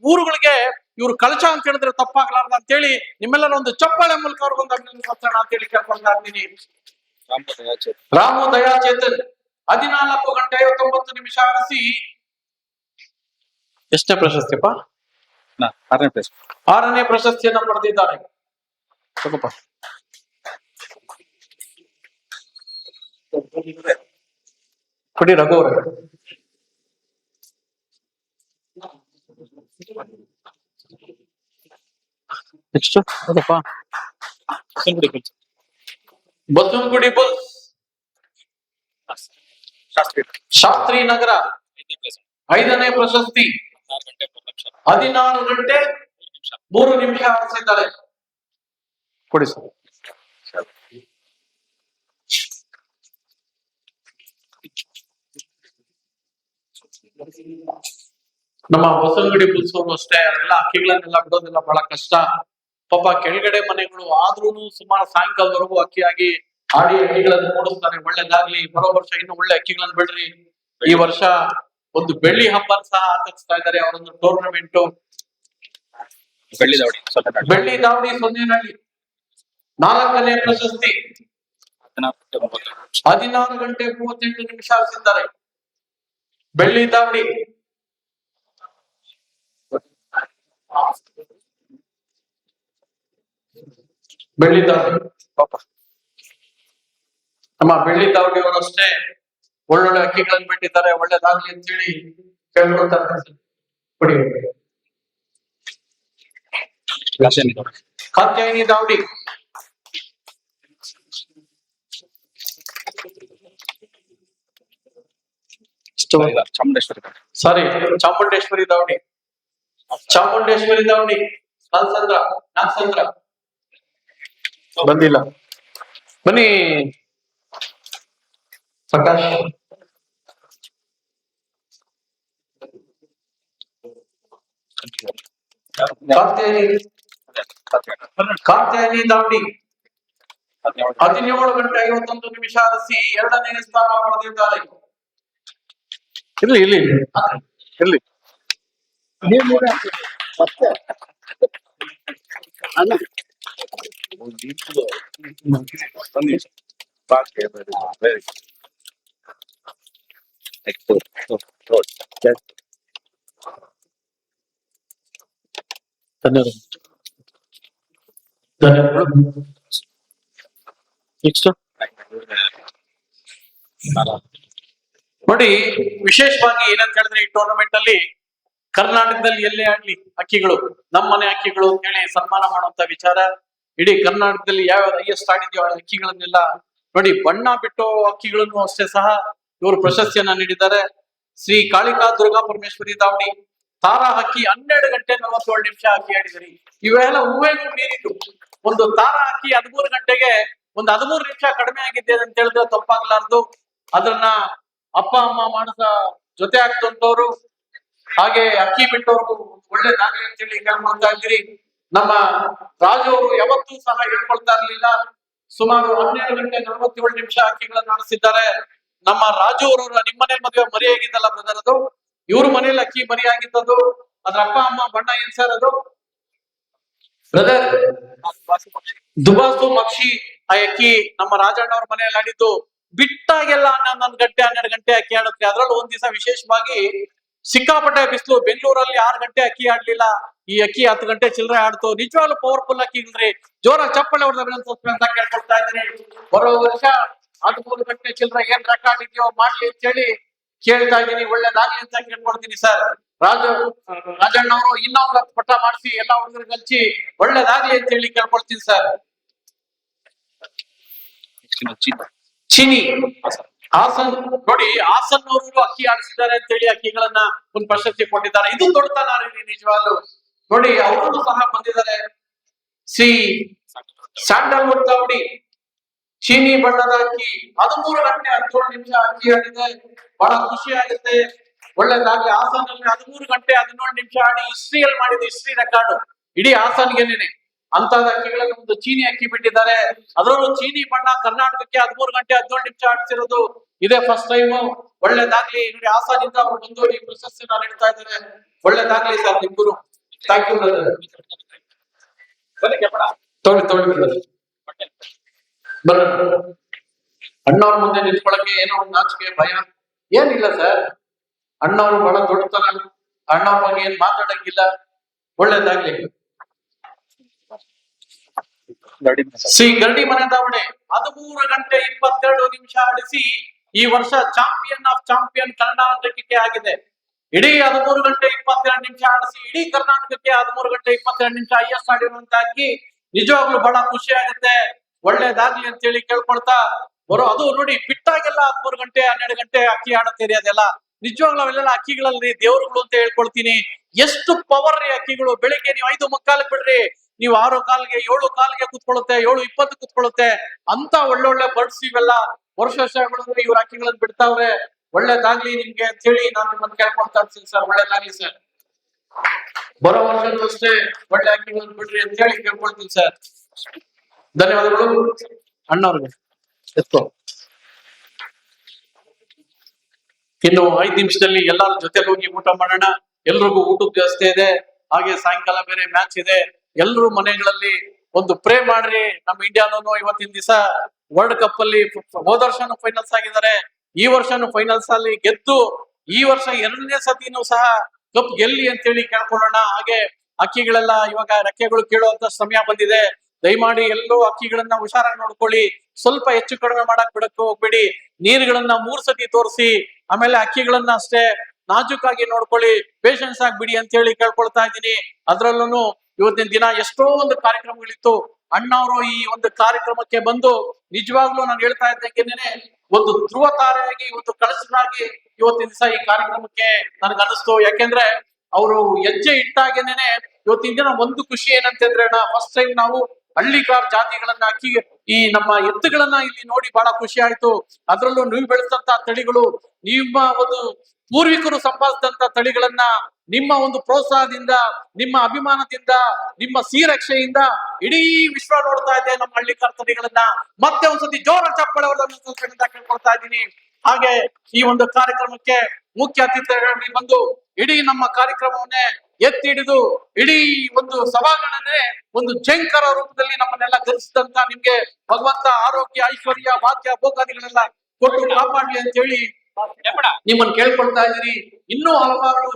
ಊರುಗಳಿಗೆ ಇವ್ರು ಕಳಚ ಅಂತ ಹೇಳಿದ್ರೆ ತಪ್ಪಾಗ್ಲಾರ್ದ ಅಂತ ಹೇಳಿ ನಿಮ್ಮೆಲ್ಲರ ಒಂದು ಚಪ್ಪಾಳೆ ಮೂಲಕ ಅವ್ರಿಗೊಂದು ಅಭಿನಂದನೆ ಅಂತ ಹೇಳಿ ಕೇಳ್ಕೊಳ್ತಾ ಇದ್ದೀನಿ. ರಾಮು ದಯಾ ಚೇತನ್ 14 ಗಂಟೆ 59 ನಿಮಿಷ ಆಡಿಸಿ ಎಷ್ಟನೇ ಪ್ರಶಸ್ತಿಪ್ಪ? 6ನೇ ಪ್ಲೇಸ್. 6ನೇ ಪ್ರಶಸ್ತಿಯನ್ನ ಪಡೆದಿದ್ದಾರೆ. ತಗೋಪ್ಪ. ಕೊಡಿ ರಘು ಅವರೇ. ನೆಕ್ಸ್ಟ್ ಅದಪ್ಪ ಬಸವನಗುಡಿ ಬುಲ್ಸ್ ಶಾಸ್ತ್ರಿ ನಗರ 5ನೇ ಪ್ರಶಸ್ತಿ 16 ಗಂಟೆ 3 ನಿಮಿಷ ಆಡಿಸಿದ್ದಾರೆ. ಕೊಡಿ ಸರ್. ನಮ್ಮ ಬಸವನಗುಡಿ ಬುಲ್ಸ್ ಅವರು ಅಷ್ಟೇ ಎಲ್ಲ ಅಕ್ಕಿಗಳನ್ನೆಲ್ಲ ಬಿಡೋದೆಲ್ಲ ಬಹಳ ಕಷ್ಟ. ಪಾಪ ಕೆಳಗಡೆ ಮನೆಗಳು ಆದ್ರೂನು ಸುಮಾರು ಸಾಯಂಕಾಲದವರೆಗೂ ಅಕ್ಕಿಯಾಗಿ ಆಡಿ ಅಕ್ಕಿಗಳನ್ನು ಮೂಡಿಸ್ತಾರೆ. ಒಳ್ಳೇದಾಗ್ಲಿ, ಬರೋ ವರ್ಷ ಇನ್ನು ಒಳ್ಳೆ ಅಕ್ಕಿಗಳನ್ನು ಬಿಡ್ರಿ. ಈ ವರ್ಷ ಒಂದು ಬೆಳ್ಳಿ ಹಬ್ಬ ಸಹ ಆಚರಿಸ್ತಾ ಇದ್ದಾರೆ. ಅವರೊಂದು ಟೂರ್ನಮೆಂಟ್ ಬೆಳ್ಳಿ ದಾವಡಿ ಸೊನ್ನೆನಹಳ್ಳಿ 4ನೇ ಪ್ರಶಸ್ತಿ 16 ಗಂಟೆ 38 ನಿಮಿಷ ಆಡಿಸಿದ್ದಾರೆ. ಬೆಳ್ಳಿ ದಾವಡಿ ಪಾಪ ನಮ್ಮ ಬೆಳ್ಳಿ ದಾವಡಿ ಅವರು ಅಷ್ಟೇ ಒಳ್ಳೊಳ್ಳೆ ಅಕ್ಕಿಗಳನ್ನು ಬಿಟ್ಟಿದ್ದಾರೆ. ಒಳ್ಳೇದಾಗ್ಲಿ ಅಂತೇಳಿ ಕೇಳ್ಕೊಳ್ತಾರೆ. ಕೊಡಿ. ಕಾತ್ಯಾಯಿನಿ ದಾವಡಿ ಚಾಮುಂಡೇಶ್ವರಿ ಸಾರಿ ಚಾಮುಂಡೇಶ್ವರಿ ದಾವಡಿ ನಾಗಸಂದ್ರ ಬಂದಿಲ್ಲ. ಬನ್ನಿ ಪ್ರಕಾಶ್. ಕಾತ್ಯಾಯಿನಿ ದಾವಡಿ 17 ಗಂಟೆ 51 ನಿಮಿಷ ಆಡಿಸಿ 2ನೇ ಸ್ಥಾನ ಪಡೆದಿದ್ದಾರೆ. ಇರ್ಲಿ ಧನ್ಯವಾದಗಳು. ನೆಕ್ಸ್ಟ್ ನೋಡಿ, ವಿಶೇಷವಾಗಿ ಏನಂತ ಹೇಳಿದ್ರೆ ಈ ಟೂರ್ನಮೆಂಟ್ ಅಲ್ಲಿ ಕರ್ನಾಟಕದಲ್ಲಿ ಎಲ್ಲೇ ಆಗ್ಲಿ ಅಕ್ಕಿಗಳು ನಮ್ಮನೆ ಅಕ್ಕಿಗಳು ಅಂತ ಹೇಳಿ ಸನ್ಮಾನ ಮಾಡುವಂತ ವಿಚಾರ. ಇಡೀ ಕರ್ನಾಟಕದಲ್ಲಿ ಯಾವ ಹೈಯೆಸ್ಟ್ ಆಡಿದೆಯೋ ಅಕ್ಕಿಗಳನ್ನೆಲ್ಲ ನೋಡಿ, ಬಣ್ಣ ಬಿಟ್ಟು ಅಕ್ಕಿಗಳನ್ನು ಅಷ್ಟೇ ಸಹ ಇವರು ಪ್ರಶಸ್ತಿಯನ್ನ ನೀಡಿದ್ದಾರೆ. ಶ್ರೀ ಕಾಳಿಕಾ ದುರ್ಗಾ ಪರಮೇಶ್ವರಿ ದಾವಡಿ ತಾರಾ ಹಕ್ಕಿ 12 ಗಂಟೆ 47 ನಿಮಿಷ ಅಕ್ಕಿ ಆಡಿದ್ರಿ. ಇವೆಲ್ಲ ಹೂವೇನು ಮೀರಿದ್ದು. ಒಂದು ತಾರಾ ಹಕ್ಕಿ 13 ಗಂಟೆಗೆ ಒಂದು 13 ನಿಮಿಷ ಕಡಿಮೆ ಆಗಿದ್ದೆ ಅಂತ ಹೇಳಿದ್ರೆ ತಪ್ಪಾಗ್ಲಾರ್ದು. ಅದನ್ನ ಅಪ್ಪ ಅಮ್ಮ ಮಾಡಿಸ ಜೊತೆ ಆಗ್ತಂತವ್ರು, ಹಾಗೆ ಅಕ್ಕಿ ಬಿಟ್ಟವ್ರು ಒಳ್ಳೇದಾಗ್ಲಿ ಅಂತ ಹೇಳಿ ಕೇಳ್ಕೊಳ್ತಾ ಇದ್ದೀರಿ. ನಮ್ಮ ರಾಜು ಅವರು ಯಾವತ್ತೂ ಸಹ ಹೇಳ್ಕೊಳ್ತಾ ಇರ್ಲಿಲ್ಲ. ಸುಮಾರು 12 ಗಂಟೆ 47 ನಿಮಿಷ ಅಕ್ಕಿಗಳನ್ನ ನಡೆಸಿದ್ದಾರೆ. ನಮ್ಮ ರಾಜು ಅವರು ನಿಮ್ಮನೆ ಮದುವೆ ಮರಿ ಆಗಿದ್ದಲ್ಲ ಬ್ರದರ್, ಅದು ಇವ್ರ ಮನೇಲಿ ಅಕ್ಕಿ ಮರಿ ಆಗಿದ್ದದು. ಅದ್ರ ಅಪ್ಪ ಅಮ್ಮ ಬಣ್ಣ ಏನ್ ಸರ್ ಅದು ಬ್ರದರ್? ದುಬಾಸು ಮಕ್ಷಿ ಆ ಅಕ್ಕಿ ನಮ್ಮ ರಾಜಣ್ಣ ಅವ್ರ ಮನೆಯಲ್ಲಿ ಆಡಿದ್ದು. ಬಿಟ್ಟಾಗೆಲ್ಲ 11 ಗಂಟೆ 12 ಗಂಟೆ ಅಕ್ಕಿ ಆಡುತ್ತೆ. ಅದ್ರಲ್ಲಿ ಒಂದ್ ದಿವಸ ವಿಶೇಷವಾಗಿ ಸಿಕ್ಕಾಪಟ್ಟೆ ಬಿಸಿಲು, ಬೆಂಗಳೂರಲ್ಲಿ 6 ಗಂಟೆ ಅಕ್ಕಿ ಆಡ್ಲಿಲ್ಲ. ಈ ಅಕ್ಕಿ 10 ಗಂಟೆ ಚಿಲ್ಲರೆ ಆಡ್ತು. ನಿಜವಾಗ್ಲೂ ಪವರ್ಫುಲ್ ಅಕ್ಕಿ ಇಲ್ರಿ. ಜೋರ ಚಪ್ಪಳೆ ಹೊಡೆದ ಅಂತ ಕೇಳ್ಕೊಳ್ತಾ ಇದ್ದೀನಿ. ಬರೋ ವರ್ಷ 13 ಗಂಟೆ ಚಿಲ್ಲರೆ ಏನ್ ರೆಕಾರ್ಡ್ ಇದೆಯೋ ಮಾಡ್ಲಿ ಅಂತ ಹೇಳಿ ಕೇಳ್ತಾ ಇದ್ದೀನಿ. ಒಳ್ಳೇದಾಗ್ಲಿ ಅಂತ ಕೇಳ್ಕೊಡ್ತೀನಿ ಸರ್. ರಾಜಣ್ಣ ಅವರು ಇನ್ನೊಂದು ಪಟ್ಟ ಮಾಡಿಸಿ ಎಲ್ಲಾ ಹುಡುಗರಿಗೆ ಹಂಚಿ ಒಳ್ಳೇದಾಗ್ಲಿ ಅಂತ ಹೇಳಿ ಕೇಳ್ಕೊಳ್ತೀನಿ ಸರ್. ಚೀನಿ ಹಾಸನ್ ನೋಡಿ, ಹಾಸನ್ ಅವರು ಅಕ್ಕಿ ಆಡಿಸಿದ್ದಾರೆ ಅಂತ ಹೇಳಿ ಅಕ್ಕಿಗಳನ್ನ ಒಂದು ಪ್ರಶಸ್ತಿ ಕೊಟ್ಟಿದ್ದಾರೆ. ಇದು ದೊಡ್ಡತನ ನಿಜವಾಗ್ಲು ನೋಡಿ. ಅವರು ಸಹ ಬಂದಿದ್ದಾರೆ. ಸಿ ಸ್ಯಾಂಡಲ್ವುಡ್ ದಾವಡಿ ಚೀನಿ ಬಣ್ಣದ ಅಕ್ಕಿ 13 ಗಂಟೆ 17 ನಿಮಿಷ ಅಕ್ಕಿ ಆಡಿದೆ. ಬಹಳ ಖುಷಿ ಆಗುತ್ತೆ. ಒಳ್ಳೇದಾಗ್ಲಿ. ಹಾಸನಲ್ಲಿ 13 ಗಂಟೆ 17 ನಿಮಿಷ ಆಡಿ ಹಿಸ್ಟ್ರಿಯಲ್ಲಿ ಮಾಡಿದ ಹಿಸ್ಟ್ರಿ ರೆಕಾರ್ಡ್ ಇಡೀ ಹಾಸನ್ಗೆನೇನೆ. ಅಂತದ ಅಕ್ಕಿಗಳಲ್ಲಿ ಒಂದು ಚೀನಿ ಅಕ್ಕಿ ಬಿಟ್ಟಿದ್ದಾರೆ. ಅದರಲ್ಲೂ ಚೀನಿ ಬಣ್ಣ ಕರ್ನಾಟಕಕ್ಕೆ 13 ಗಂಟೆ 17 ನಿಮಿಷ ಆಡ್ತಿರೋದು ಇದೇ ಫಸ್ಟ್ ಟೈಮ್. ಒಳ್ಳೇದಾಗ್ಲಿ. ನೋಡಿ, ಹಾಸನಿಂದ ಅವರು ಬಂದು ಈ ಪ್ರಶಸ್ತಿನ ನೀಡ್ತಾ ಇದ್ದಾರೆ. ಒಳ್ಳೇದಾಗ್ಲಿ ಸರ್ ನಿಮ್ಗೂ. Thank you brother. ತೊಗೊಳ್ಳಿ ಬರೋಣ. ಅಣ್ಣವ್ರ ಮುಂದೆ ನಿಂತ್ಕೊಳಕ್ಕೆ ಏನೋ ಒಂದು ನಾಚಿಕೆ ಭಯ ಏನಿಲ್ಲ ಸರ್. ಅಣ್ಣವ್ರು ಬಹಳ ದೊಡ್ಡತನ, ಅಣ್ಣವ್ರ ಬಗ್ಗೆ ಏನ್ ಮಾತಾಡಂಗಿಲ್ಲ. ಒಳ್ಳೇದಾಗ್ಲಿ. ಗರಡಿ ಮನೆ ದಾವಣೆ 13 ಗಂಟೆ 22 ನಿಮಿಷ ಆಡಿಸಿ ಈ ವರ್ಷ ಚಾಂಪಿಯನ್ ಆಫ್ ಚಾಂಪಿಯನ್ ಕರ್ನಾಟಕಕ್ಕೆ ಆಗಿದೆ. ಇಡೀ 13 ಗಂಟೆ 22 ನಿಮಿಷ ಆಡಿಸಿ ಇಡೀ ಕರ್ನಾಟಕಕ್ಕೆ 13 ಗಂಟೆ 22 ನಿಮಿಷ ಐಎಸ್ ಆಡಿರುವಂತಾಗಿ ನಿಜವಾಗ್ಲೂ ಬಹಳ ಖುಷಿ ಆಗುತ್ತೆ. ಒಳ್ಳೇದಾಗ್ಲಿ ಅಂತ ಹೇಳಿ ಕೇಳ್ಕೊಳ್ತಾ ಅದು ನೋಡಿ ಬಿಟ್ಟಾಗೆಲ್ಲ 13 ಗಂಟೆ 12 ಗಂಟೆ ಅಕ್ಕಿ ಆಡುತ್ತೀರಿ. ಅದೆಲ್ಲ ನಿಜವಾಗ್ಲೂ ಅವೆಲ್ಲ ಅಕ್ಕಿಗಳಲ್ಲಿ ದೇವರುಗಳು ಅಂತ ಹೇಳ್ಕೊಳ್ತೀನಿ. ಎಷ್ಟು ಪವರ್ ರೀ ಅಕ್ಕಿಗಳು. ಬೆಳಿಗ್ಗೆ ನೀವು 5:45 ಬಿಡ್ರಿ, ನೀವು 6 ಕಾಲ್ಗೆ 7 ಕಾಲ್ಗೆ ಕುತ್ಕೊಳ್ಳುತ್ತೆ, 7:20 ಕುತ್ಕೊಳ್ಳುತ್ತೆ. ಅಂತ ಒಳ್ಳೊಳ್ಳೆ ಬರ್ಡ್ಸ್ ಇವೆಲ್ಲ ವರ್ಷಗಳು ಇವ್ರ ಅಕ್ಕಿಗಳನ್ನ ಬಿಡ್ತಾವ್ರೆ. ಒಳ್ಳೇದಾಗ್ಲಿ ನಿಮ್ಗೆ ಅಂತ ಹೇಳಿ ನಾನು ನಿಮ್ಮನ್ನ ಕೇಳ್ಕೊಳ್ತಾ ಇರ್ತೀನಿ ಸರ್. ಒಳ್ಳೇದಾಗ್ಲಿ ಸರ್. ಬರೋ ವರ್ಷದೂ ಅಷ್ಟೇ ಒಳ್ಳೆ ಅಕ್ಕಿಗಳನ್ನ ಬಿಡ್ರಿ ಅಂತ ಹೇಳಿ ಕೇಳ್ಕೊಳ್ತೀನಿ ಸರ್. ಧನ್ಯವಾದಗಳು ಅಣ್ಣವ್ರಿಗೆ. ಎತ್ತೋ ಇನ್ನು 5 ನಿಮಿಷದಲ್ಲಿ ಎಲ್ಲರ ಜೊತೆ ಹೋಗಿ ಊಟ ಮಾಡೋಣ. ಎಲ್ರಿಗೂ ಊಟದ ವ್ಯವಸ್ಥೆ ಇದೆ. ಹಾಗೆ ಸಾಯಂಕಾಲ ಬೇರೆ ಮ್ಯಾಚ್ ಇದೆ. ಎಲ್ರು ಮನೆಗಳಲ್ಲಿ ಒಂದು ಪ್ರೇ ಮಾಡ್ರಿ. ನಮ್ಮ ಇಂಡಿಯಾನು ಇವತ್ತಿನ ದಿವಸ ವರ್ಲ್ಡ್ ಕಪ್ ಅಲ್ಲಿ ಹೋದ ವರ್ಷನೂ ಫೈನಲ್ಸ್ ಆಗಿದ್ದಾರೆ, ಈ ವರ್ಷನೂ ಫೈನಲ್ಸ್ ಅಲ್ಲಿ ಗೆದ್ದು ಈ ವರ್ಷ 2ನೇ ಸತಿನೂ ಸಹ ಕಪ್ ಗೆಲ್ಲಿ ಅಂತ ಹೇಳಿ ಕೇಳ್ಕೊಳ್ಳೋಣ. ಹಾಗೆ ಅಕ್ಕಿಗಳೆಲ್ಲ ಇವಾಗ ರೆಕ್ಕೆಗಳು ಕೇಳುವಂತ ಸಮಯ ಬಂದಿದೆ. ದಯಮಾಡಿ ಎಲ್ಲರೂ ಅಕ್ಕಿಗಳನ್ನ ಹುಷಾರಾಗಿ ನೋಡ್ಕೊಳ್ಳಿ. ಸ್ವಲ್ಪ ಹೆಚ್ಚು ಕಡಿಮೆ ಮಾಡಕ್ ಬಿಡಕ್ಕೆ ಹೋಗ್ಬೇಡಿ. ನೀರುಗಳನ್ನ 3 ಸತಿ ತೋರಿಸಿ ಆಮೇಲೆ ಅಕ್ಕಿಗಳನ್ನ ಅಷ್ಟೇ ನಾಜೂಕಾಗಿ ನೋಡ್ಕೊಳ್ಳಿ. ಪೇಷನ್ಸ್ ಆಗ್ಬಿಡಿ ಅಂತ ಹೇಳಿ ಕೇಳ್ಕೊಳ್ತಾ ಇದ್ದೀನಿ. ಅದ್ರಲ್ಲೂ ಇವತ್ತಿನ ದಿನ ಎಷ್ಟೋ ಒಂದು ಕಾರ್ಯಕ್ರಮಗಳಿತ್ತು. ಅಣ್ಣವರು ಈ ಒಂದು ಕಾರ್ಯಕ್ರಮಕ್ಕೆ ಬಂದು ನಿಜವಾಗ್ಲೂ ನಾನು ಹೇಳ್ತಾ ಇದ್ದೇನೆ, ಒಂದು ಧ್ರುವ ತಾರೆಯಾಗಿ ಒಂದು ಕಳಸರಾಗಿ ಇವತ್ತಿನ ದಿವಸ ಈ ಕಾರ್ಯಕ್ರಮಕ್ಕೆ ನನಗೆ ಅನಿಸ್ತು. ಯಾಕೆಂದ್ರೆ ಅವರು ಹೆಜ್ಜೆ ಇಟ್ಟಾಗೇನೆ ಇವತ್ತಿನ ದಿನ ಒಂದು ಖುಷಿ ಏನಂತಂದ್ರೆ ಫಸ್ಟ್ ಟೈಮ್ ನಾವು ಹಳ್ಳಿಕಾರ್ ಜಾತಿಗಳನ್ನ ಅಕ್ಕಿ ಈ ನಮ್ಮ ಎತ್ತುಗಳನ್ನ ಇಲ್ಲಿ ನೋಡಿ ಬಹಳ ಖುಷಿ ಆಯ್ತು. ಅದ್ರಲ್ಲೂ ನೀವು ಬೆಳೆದಂತ ತಳಿಗಳು, ನಿಮ್ಮ ಒಂದು ಪೂರ್ವಿಕರು ಸಂಪಾದಿಸಿದಂತ ತಳಿಗಳನ್ನ ನಿಮ್ಮ ಒಂದು ಪ್ರೋತ್ಸಾಹದಿಂದ, ನಿಮ್ಮ ಅಭಿಮಾನದಿಂದ, ನಿಮ್ಮ ಶ್ರೀರಕ್ಷೆಯಿಂದ ಇಡೀ ವಿಶ್ವ ನೋಡ್ತಾ ಇದೆ ನಮ್ಮ ಹಳ್ಳಿಕಾರ್ ತಳಿಗಳನ್ನ. ಮತ್ತೆ ಒಂದ್ಸತಿ ಜೋರ ಚಪ್ಪಳವನ್ನು ಕೇಳ್ಕೊಳ್ತಾ ಇದ್ದೀನಿ. ಹಾಗೆ ಈ ಒಂದು ಕಾರ್ಯಕ್ರಮಕ್ಕೆ ಮುಖ್ಯ ಅತಿಥಿಗಳಾಗಿ ಬಂದು ಇಡೀ ನಮ್ಮ ಕಾರ್ಯಕ್ರಮವನ್ನೇ ಎತ್ತಿ ಹಿಡಿದು ಇಡೀ ಒಂದು ಸಭಾಂಗಣನೇ ಒಂದು ಜಂಕರ ರೂಪದಲ್ಲಿ ನಮ್ಮನ್ನೆಲ್ಲ ಧರಿಸಿದಂತ ನಿಮ್ಗೆ ಭಗವಂತ ಆರೋಗ್ಯ, ಐಶ್ವರ್ಯ, ಭಾಗ್ಯ, ಭೋಗಾದಿಗಳೆಲ್ಲ ಕೊಟ್ಟು ಕಾಪಾಡ್ಲಿ ಅಂತ ಹೇಳಿ ನಿಮ್ಮನ್ನು ಕೇಳ್ಕೊಳ್ತಾ ಇದ್ದೀರಿ. ಇನ್ನೂ ಹಲವಾರು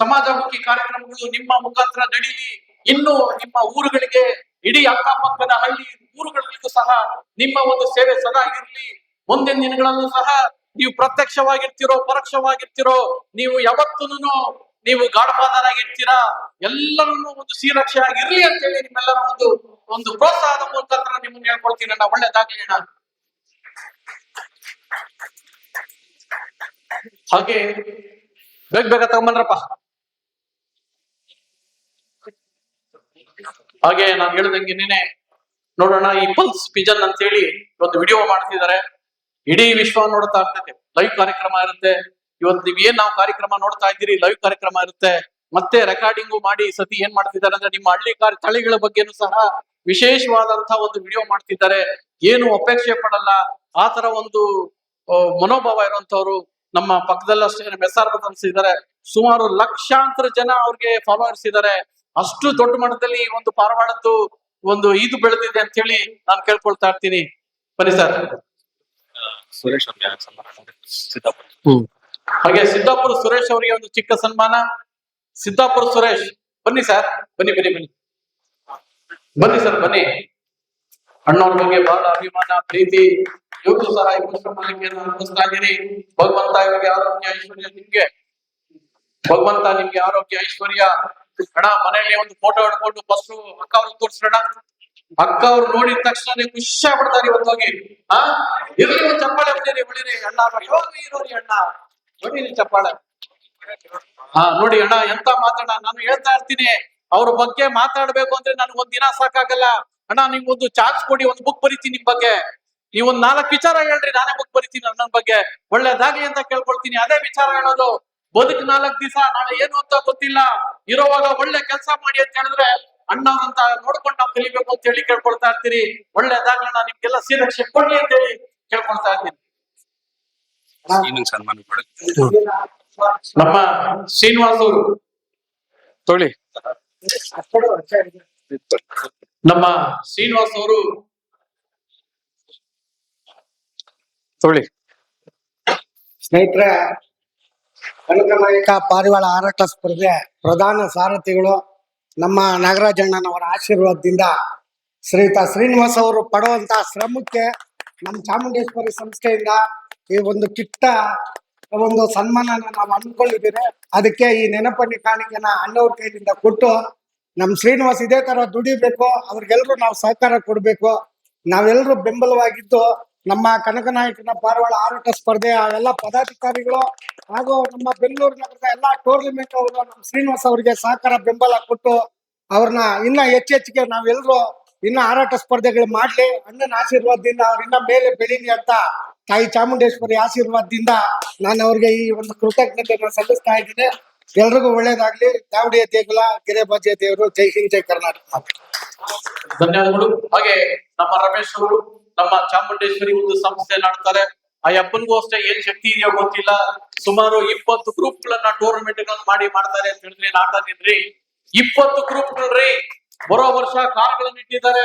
ಸಮಾಜಮುಖಿ ಕಾರ್ಯಕ್ರಮಗಳು ನಿಮ್ಮ ಮುಖಾಂತರ ನಡೀಲಿ. ಇನ್ನು ನಿಮ್ಮ ಊರುಗಳಿಗೆ, ಇಡೀ ಅಕ್ಕಪಕ್ಕದ ಹಳ್ಳಿ ಊರುಗಳಿಗೂ ಸಹ ನಿಮ್ಮ ಒಂದು ಸೇವೆ ಸದಾ ಇರಲಿ. ಮುಂದಿನ ದಿನಗಳಲ್ಲೂ ಸಹ ನೀವು ಪ್ರತ್ಯಕ್ಷವಾಗಿರ್ತಿರೋ ಪರೋಕ್ಷವಾಗಿರ್ತಿರೋ, ನೀವು ಯಾವತ್ತೂ ನೀವು ಗಾಢಪಾದರ್ ಆಗಿರ್ತೀರಾ. ಎಲ್ಲರನ್ನೂ ಒಂದು ಶ್ರೀರಕ್ಷೆ ಆಗಿರ್ಲಿ ಅಂತ ಹೇಳಿ ನಿಮ್ಮೆಲ್ಲರ ಒಂದು ಪ್ರೋತ್ಸಾಹದ ಮುಖಾಂತರ ನಿಮ್ಮನ್ನು ಹೇಳ್ಕೊಳ್ತೀನಿ. ಅಣ್ಣ ಒಳ್ಳೇದಾಗ್ಲಿ ಅಣ್ಣ. ಹಾಗೆ ಬೇಗ ತಗೊಂಬಂದ್ರಪ್ಪ. ಹಾಗೆ ನಾನು ಹೇಳ್ದಂಗೆನೆ ನೋಡೋಣ, ಈ ಪಲ್ಸ್ ಪಿಜನ್ ಅಂತ ಹೇಳಿ ಒಂದು ವಿಡಿಯೋ ಮಾಡ್ತಿದ್ದಾರೆ. ಇಡೀ ವಿಶ್ವ ನೋಡ್ತಾ ಇರ್ತೈತೆ. ಲೈವ್ ಕಾರ್ಯಕ್ರಮ ಇರುತ್ತೆ. ಇವತ್ತು ನೀವ್ ಏನ್ ನಾವು ಕಾರ್ಯಕ್ರಮ ನೋಡ್ತಾ ಇದ್ದೀರಿ, ಲೈವ್ ಕಾರ್ಯಕ್ರಮ ಇರುತ್ತೆ. ಮತ್ತೆ ರೆಕಾರ್ಡಿಂಗು ಮಾಡಿ ಸತಿ ಏನ್ ಮಾಡ್ತಿದ್ದಾರೆ ಅಂದ್ರೆ ನಿಮ್ಮ ಹಳ್ಳಿ ತಳಿಗಳ ಬಗ್ಗೆನೂ ಸಹ ವಿಶೇಷವಾದಂತಹ ಒಂದು ವಿಡಿಯೋ ಮಾಡ್ತಿದ್ದಾರೆ. ಏನು ಅಪೇಕ್ಷೆ ಪಡಲ್ಲ ಆ ತರ ಒಂದು ಮನೋಭಾವ ಇರುವಂತವ್ರು ನಮ್ಮ ಪಕ್ಕದಲ್ಲಷ್ಟೇ SR ಇದ್ದಾರೆ. ಸುಮಾರು ಲಕ್ಷಾಂತರ ಜನ ಅವ್ರಿಗೆ ಫಾಲೋವರ್ಸ್ ಇದ್ದಾರೆ. ಅಷ್ಟು ದೊಡ್ಡ ಮಟ್ಟದಲ್ಲಿ ಒಂದು ಪಾರವಾಡದ್ದು ಒಂದು ಇದು ಬೆಳೆದಿದೆ ಅಂತ ಹೇಳಿ ನಾನು ಕೇಳ್ಕೊಳ್ತಾ ಇರ್ತೀನಿ. ಬನ್ನಿ ಸರ್. ಸುರೇಶ್ ಹಾಗೆ ಸಿದ್ದಾಪುರ ಸುರೇಶ್ ಅವರಿಗೆ ಒಂದು ಚಿಕ್ಕ ಸನ್ಮಾನ. ಸಿದ್ದಾಪುರ ಸುರೇಶ್ ಬನ್ನಿ ಸರ್, ಬನ್ನಿ ಸರ್, ಬನ್ನಿ. ಅಣ್ಣವ್ರ ಬಗ್ಗೆ ಬಹಳ ಅಭಿಮಾನ, ಪ್ರೀತಿ. ಇವರು ಸಹ ಅರ್ಪಿಸ್ತಾ ಇದ್ದೀರಿ. ಭಗವಂತ ಇವರಿಗೆ ಆರೋಗ್ಯ ಐಶ್ವರ್ಯ, ಭಗವಂತ ನಿಮ್ಗೆ ಆರೋಗ್ಯ ಐಶ್ವರ್ಯ. ಅಣ್ಣ ಮನೆಯಲ್ಲಿ ಒಂದು ಫೋಟೋ ಹಿಡ್ಕೊಂಡು ಫಸ್ಟ್ ಅಕ್ಕ ಅವ್ರಿಗೆ ತೋರಿಸೋಣ. ಅಕ್ಕ ಅವ್ರು ನೋಡಿದ ತಕ್ಷಣ ಖುಷಿ ಆಗ್ಬಿಡ್ತಾರೆ ಇವತ್ತು ಹೋಗಿ. ಇರ್ಲಿ ಒಂದು ಚಪ್ಪಾಳೆ ಹೊಡಿರಿ ಅಣ್ಣ, ಇರೋರಿ ಅಣ್ಣ, ನೋಡಿರಿ ಚಪ್ಪಾಳೆ. ನೋಡಿ ಅಣ್ಣ ಎಂತ ಮಾತಾಡ. ನಾನು ಹೇಳ್ತಾ ಇರ್ತೀನಿ ಅವ್ರ ಬಗ್ಗೆ ಮಾತಾಡ್ಬೇಕು ಅಂದ್ರೆ ನನ್ಗೆ ಒಂದ್ ದಿನ ಸಾಕಾಗಲ್ಲ. ಅಣ್ಣ ನಿಮ್ಗೊಂದು ಚಾನ್ಸ್ ಕೊಡಿ, ಒಂದು ಬುಕ್ ಬರೀತೀನಿ ನಿಮ್ ಬಗ್ಗೆ. ನೀವೊಂದ್ 4 ವಿಚಾರ ಹೇಳ್ರಿ, ನಾನೇ ಬುಕ್ ಬರೀತೀನಿ ನನ್ನ ಬಗ್ಗೆ. ಒಳ್ಳೇದಾಗ್ಲಿ ಅಂತ ಕೇಳ್ಕೊಳ್ತೀನಿ. ಅದೇ ವಿಚಾರ ಹೇಳೋದು. ಬದುಕ್ 4 ದಿವಸ, ನಾಳೆ ಏನು ಅಂತ ಗೊತ್ತಿಲ್ಲ. ಇರೋವಾಗ ಒಳ್ಳೆ ಕೆಲಸ ಮಾಡಿ ಅಂತ ಹೇಳಿದ್ರೆ ಅಣ್ಣವ್ರಂತ ನೋಡ್ಕೊಂಡು ನಾವು ಕಲಿಬೇಕು ಅಂತ ಹೇಳಿ ಕೇಳ್ಕೊಳ್ತಾ ಇರ್ತೀರಿ. ಒಳ್ಳೇದಾಗ್ಲಣ್ಣ, ನಿಮ್ಗೆಲ್ಲ ಶ್ರೀರಕ್ಷೆ ಕೊಡ್ಲಿ ಅಂತ ಹೇಳಿ ಕೇಳ್ಕೊಳ್ತಾ ಇರ್ತೀನಿ. ನಮ್ಮ ಶ್ರೀನಿವಾಸ್ ಅವರು ತೊಳಿ. ನಮ್ಮ ಶ್ರೀನಿವಾಸ್ ಅವರು ತೊಗೊಳ್ಳಿ. ಸ್ನೇಹಿತರೆ, ಕನಕನಾಯಕ ಪಾರಿವಾಳ ಹಾರಾಟ ಸ್ಪರ್ಧೆ ಪ್ರಧಾನ ಸಾರಥಿಗಳು ನಮ್ಮ ನಾಗರಾಜಣ್ಣನವರ ಆಶೀರ್ವಾದದಿಂದ ಶ್ರೀಯುತ ಶ್ರೀನಿವಾಸ್ ಅವರು ಪಡುವಂತಹ ಶ್ರಮಕ್ಕೆ ನಮ್ಮ ಚಾಮುಂಡೇಶ್ವರಿ ಸಂಸ್ಥೆಯಿಂದ ಈ ಒಂದು ಕಿಟ್ಟ ಒಂದು ಸನ್ಮಾನನ ನಾವು ಅಂದ್ಕೊಂಡಿದ್ದೀವಿ. ಅದಕ್ಕೆ ಈ ನೆನಪಲ್ಲಿ ಕಾಣಿಕೆನ ಅಣ್ಣವ್ರ ಕೈಯಿಂದ ಕೊಟ್ಟು ನಮ್ಮ ಶ್ರೀನಿವಾಸ್ ಇದೇ ತರ ದುಡಿಬೇಕು, ಅವ್ರಿಗೆಲ್ರು ನಾವು ಸಹಕಾರ ಕೊಡ್ಬೇಕು, ನಾವೆಲ್ಲರೂ ಬೆಂಬಲವಾಗಿದ್ದು ನಮ್ಮ ಕನಕನಾಯಕನ ಪಾರಿವಾಳ ಹಾರಾಟ ಸ್ಪರ್ಧೆ ಎಲ್ಲ ಪದಾಧಿಕಾರಿಗಳು ಹಾಗೂ ನಮ್ಮ ಬೆಂಗಳೂರು ನಗರದ ಎಲ್ಲಾ ಟೂರ್ನಿಮೆಂಟ್ ಅವರು ನಮ್ಮ ಶ್ರೀನಿವಾಸ್ ಅವರಿಗೆ ಸಹಕಾರ ಬೆಂಬಲ ಕೊಟ್ಟು ಅವ್ರನ್ನ ಇನ್ನ ಹೆಚ್ಚೆಚ್ಚಿಗೆ ನಾವೆಲ್ಲರೂ ಇನ್ನ ಹಾರಾಟ ಸ್ಪರ್ಧೆಗಳು ಮಾಡ್ಲಿ, ಅಣ್ಣನ ಆಶೀರ್ವಾದದಿಂದ ಅವ್ರನ್ನ ಮೇಲೆ ಬೆಳೀಲಿ ಅಂತ ತಾಯಿ ಚಾಮುಂಡೇಶ್ವರಿ ಆಶೀರ್ವಾದದಿಂದ ನಾನು ಅವ್ರಿಗೆ ಈ ಒಂದು ಕೃತಜ್ಞತೆಯನ್ನು ಸಲ್ಲಿಸ್ತಾ ಇದ್ದೀನಿ. ಎಲ್ರಿಗೂ ಒಳ್ಳೇದಾಗ್ಲಿ. ದಾವಡಿಯ ದೇಗುಲ ಗಿರಿಬಾಜಿಯ ದೇವರು. ಜೈ ಹಿಂದ್, ಜೈ ಕರ್ನಾಟಕ. ಧನ್ಯವಾದಗಳು. ಹಾಗೆ ನಮ್ಮ ರಮೇಶ್ ಅವರು ನಮ್ಮ ಚಾಮುಂಡೇಶ್ವರಿ ಒಂದು ಸಂಸ್ಥೆ ಮಾಡ್ತಾರೆ. ಆ ಅಪ್ಪನಿಗೂ ಅಷ್ಟೇ ಏನ್ ಶಕ್ತಿ ಇದೆಯೋ ಗೊತ್ತಿಲ್ಲ, ಸುಮಾರು 20 ಗ್ರೂಪ್ ಗಳನ್ನ ಟೂರ್ನಮೆಂಟ್ ಗಳನ್ನ ಮಾಡ್ತಾರೆ ಅಂತ ಹೇಳಿದ್ರಿ. ನಾಟಕದ್ರಿ 20 ಗ್ರೂಪ್ ಗಳ್ರಿ. ಬರೋ ವರ್ಷ ಕಾರ್ಗಳನ್ನು ಇಟ್ಟಿದ್ದಾರೆ,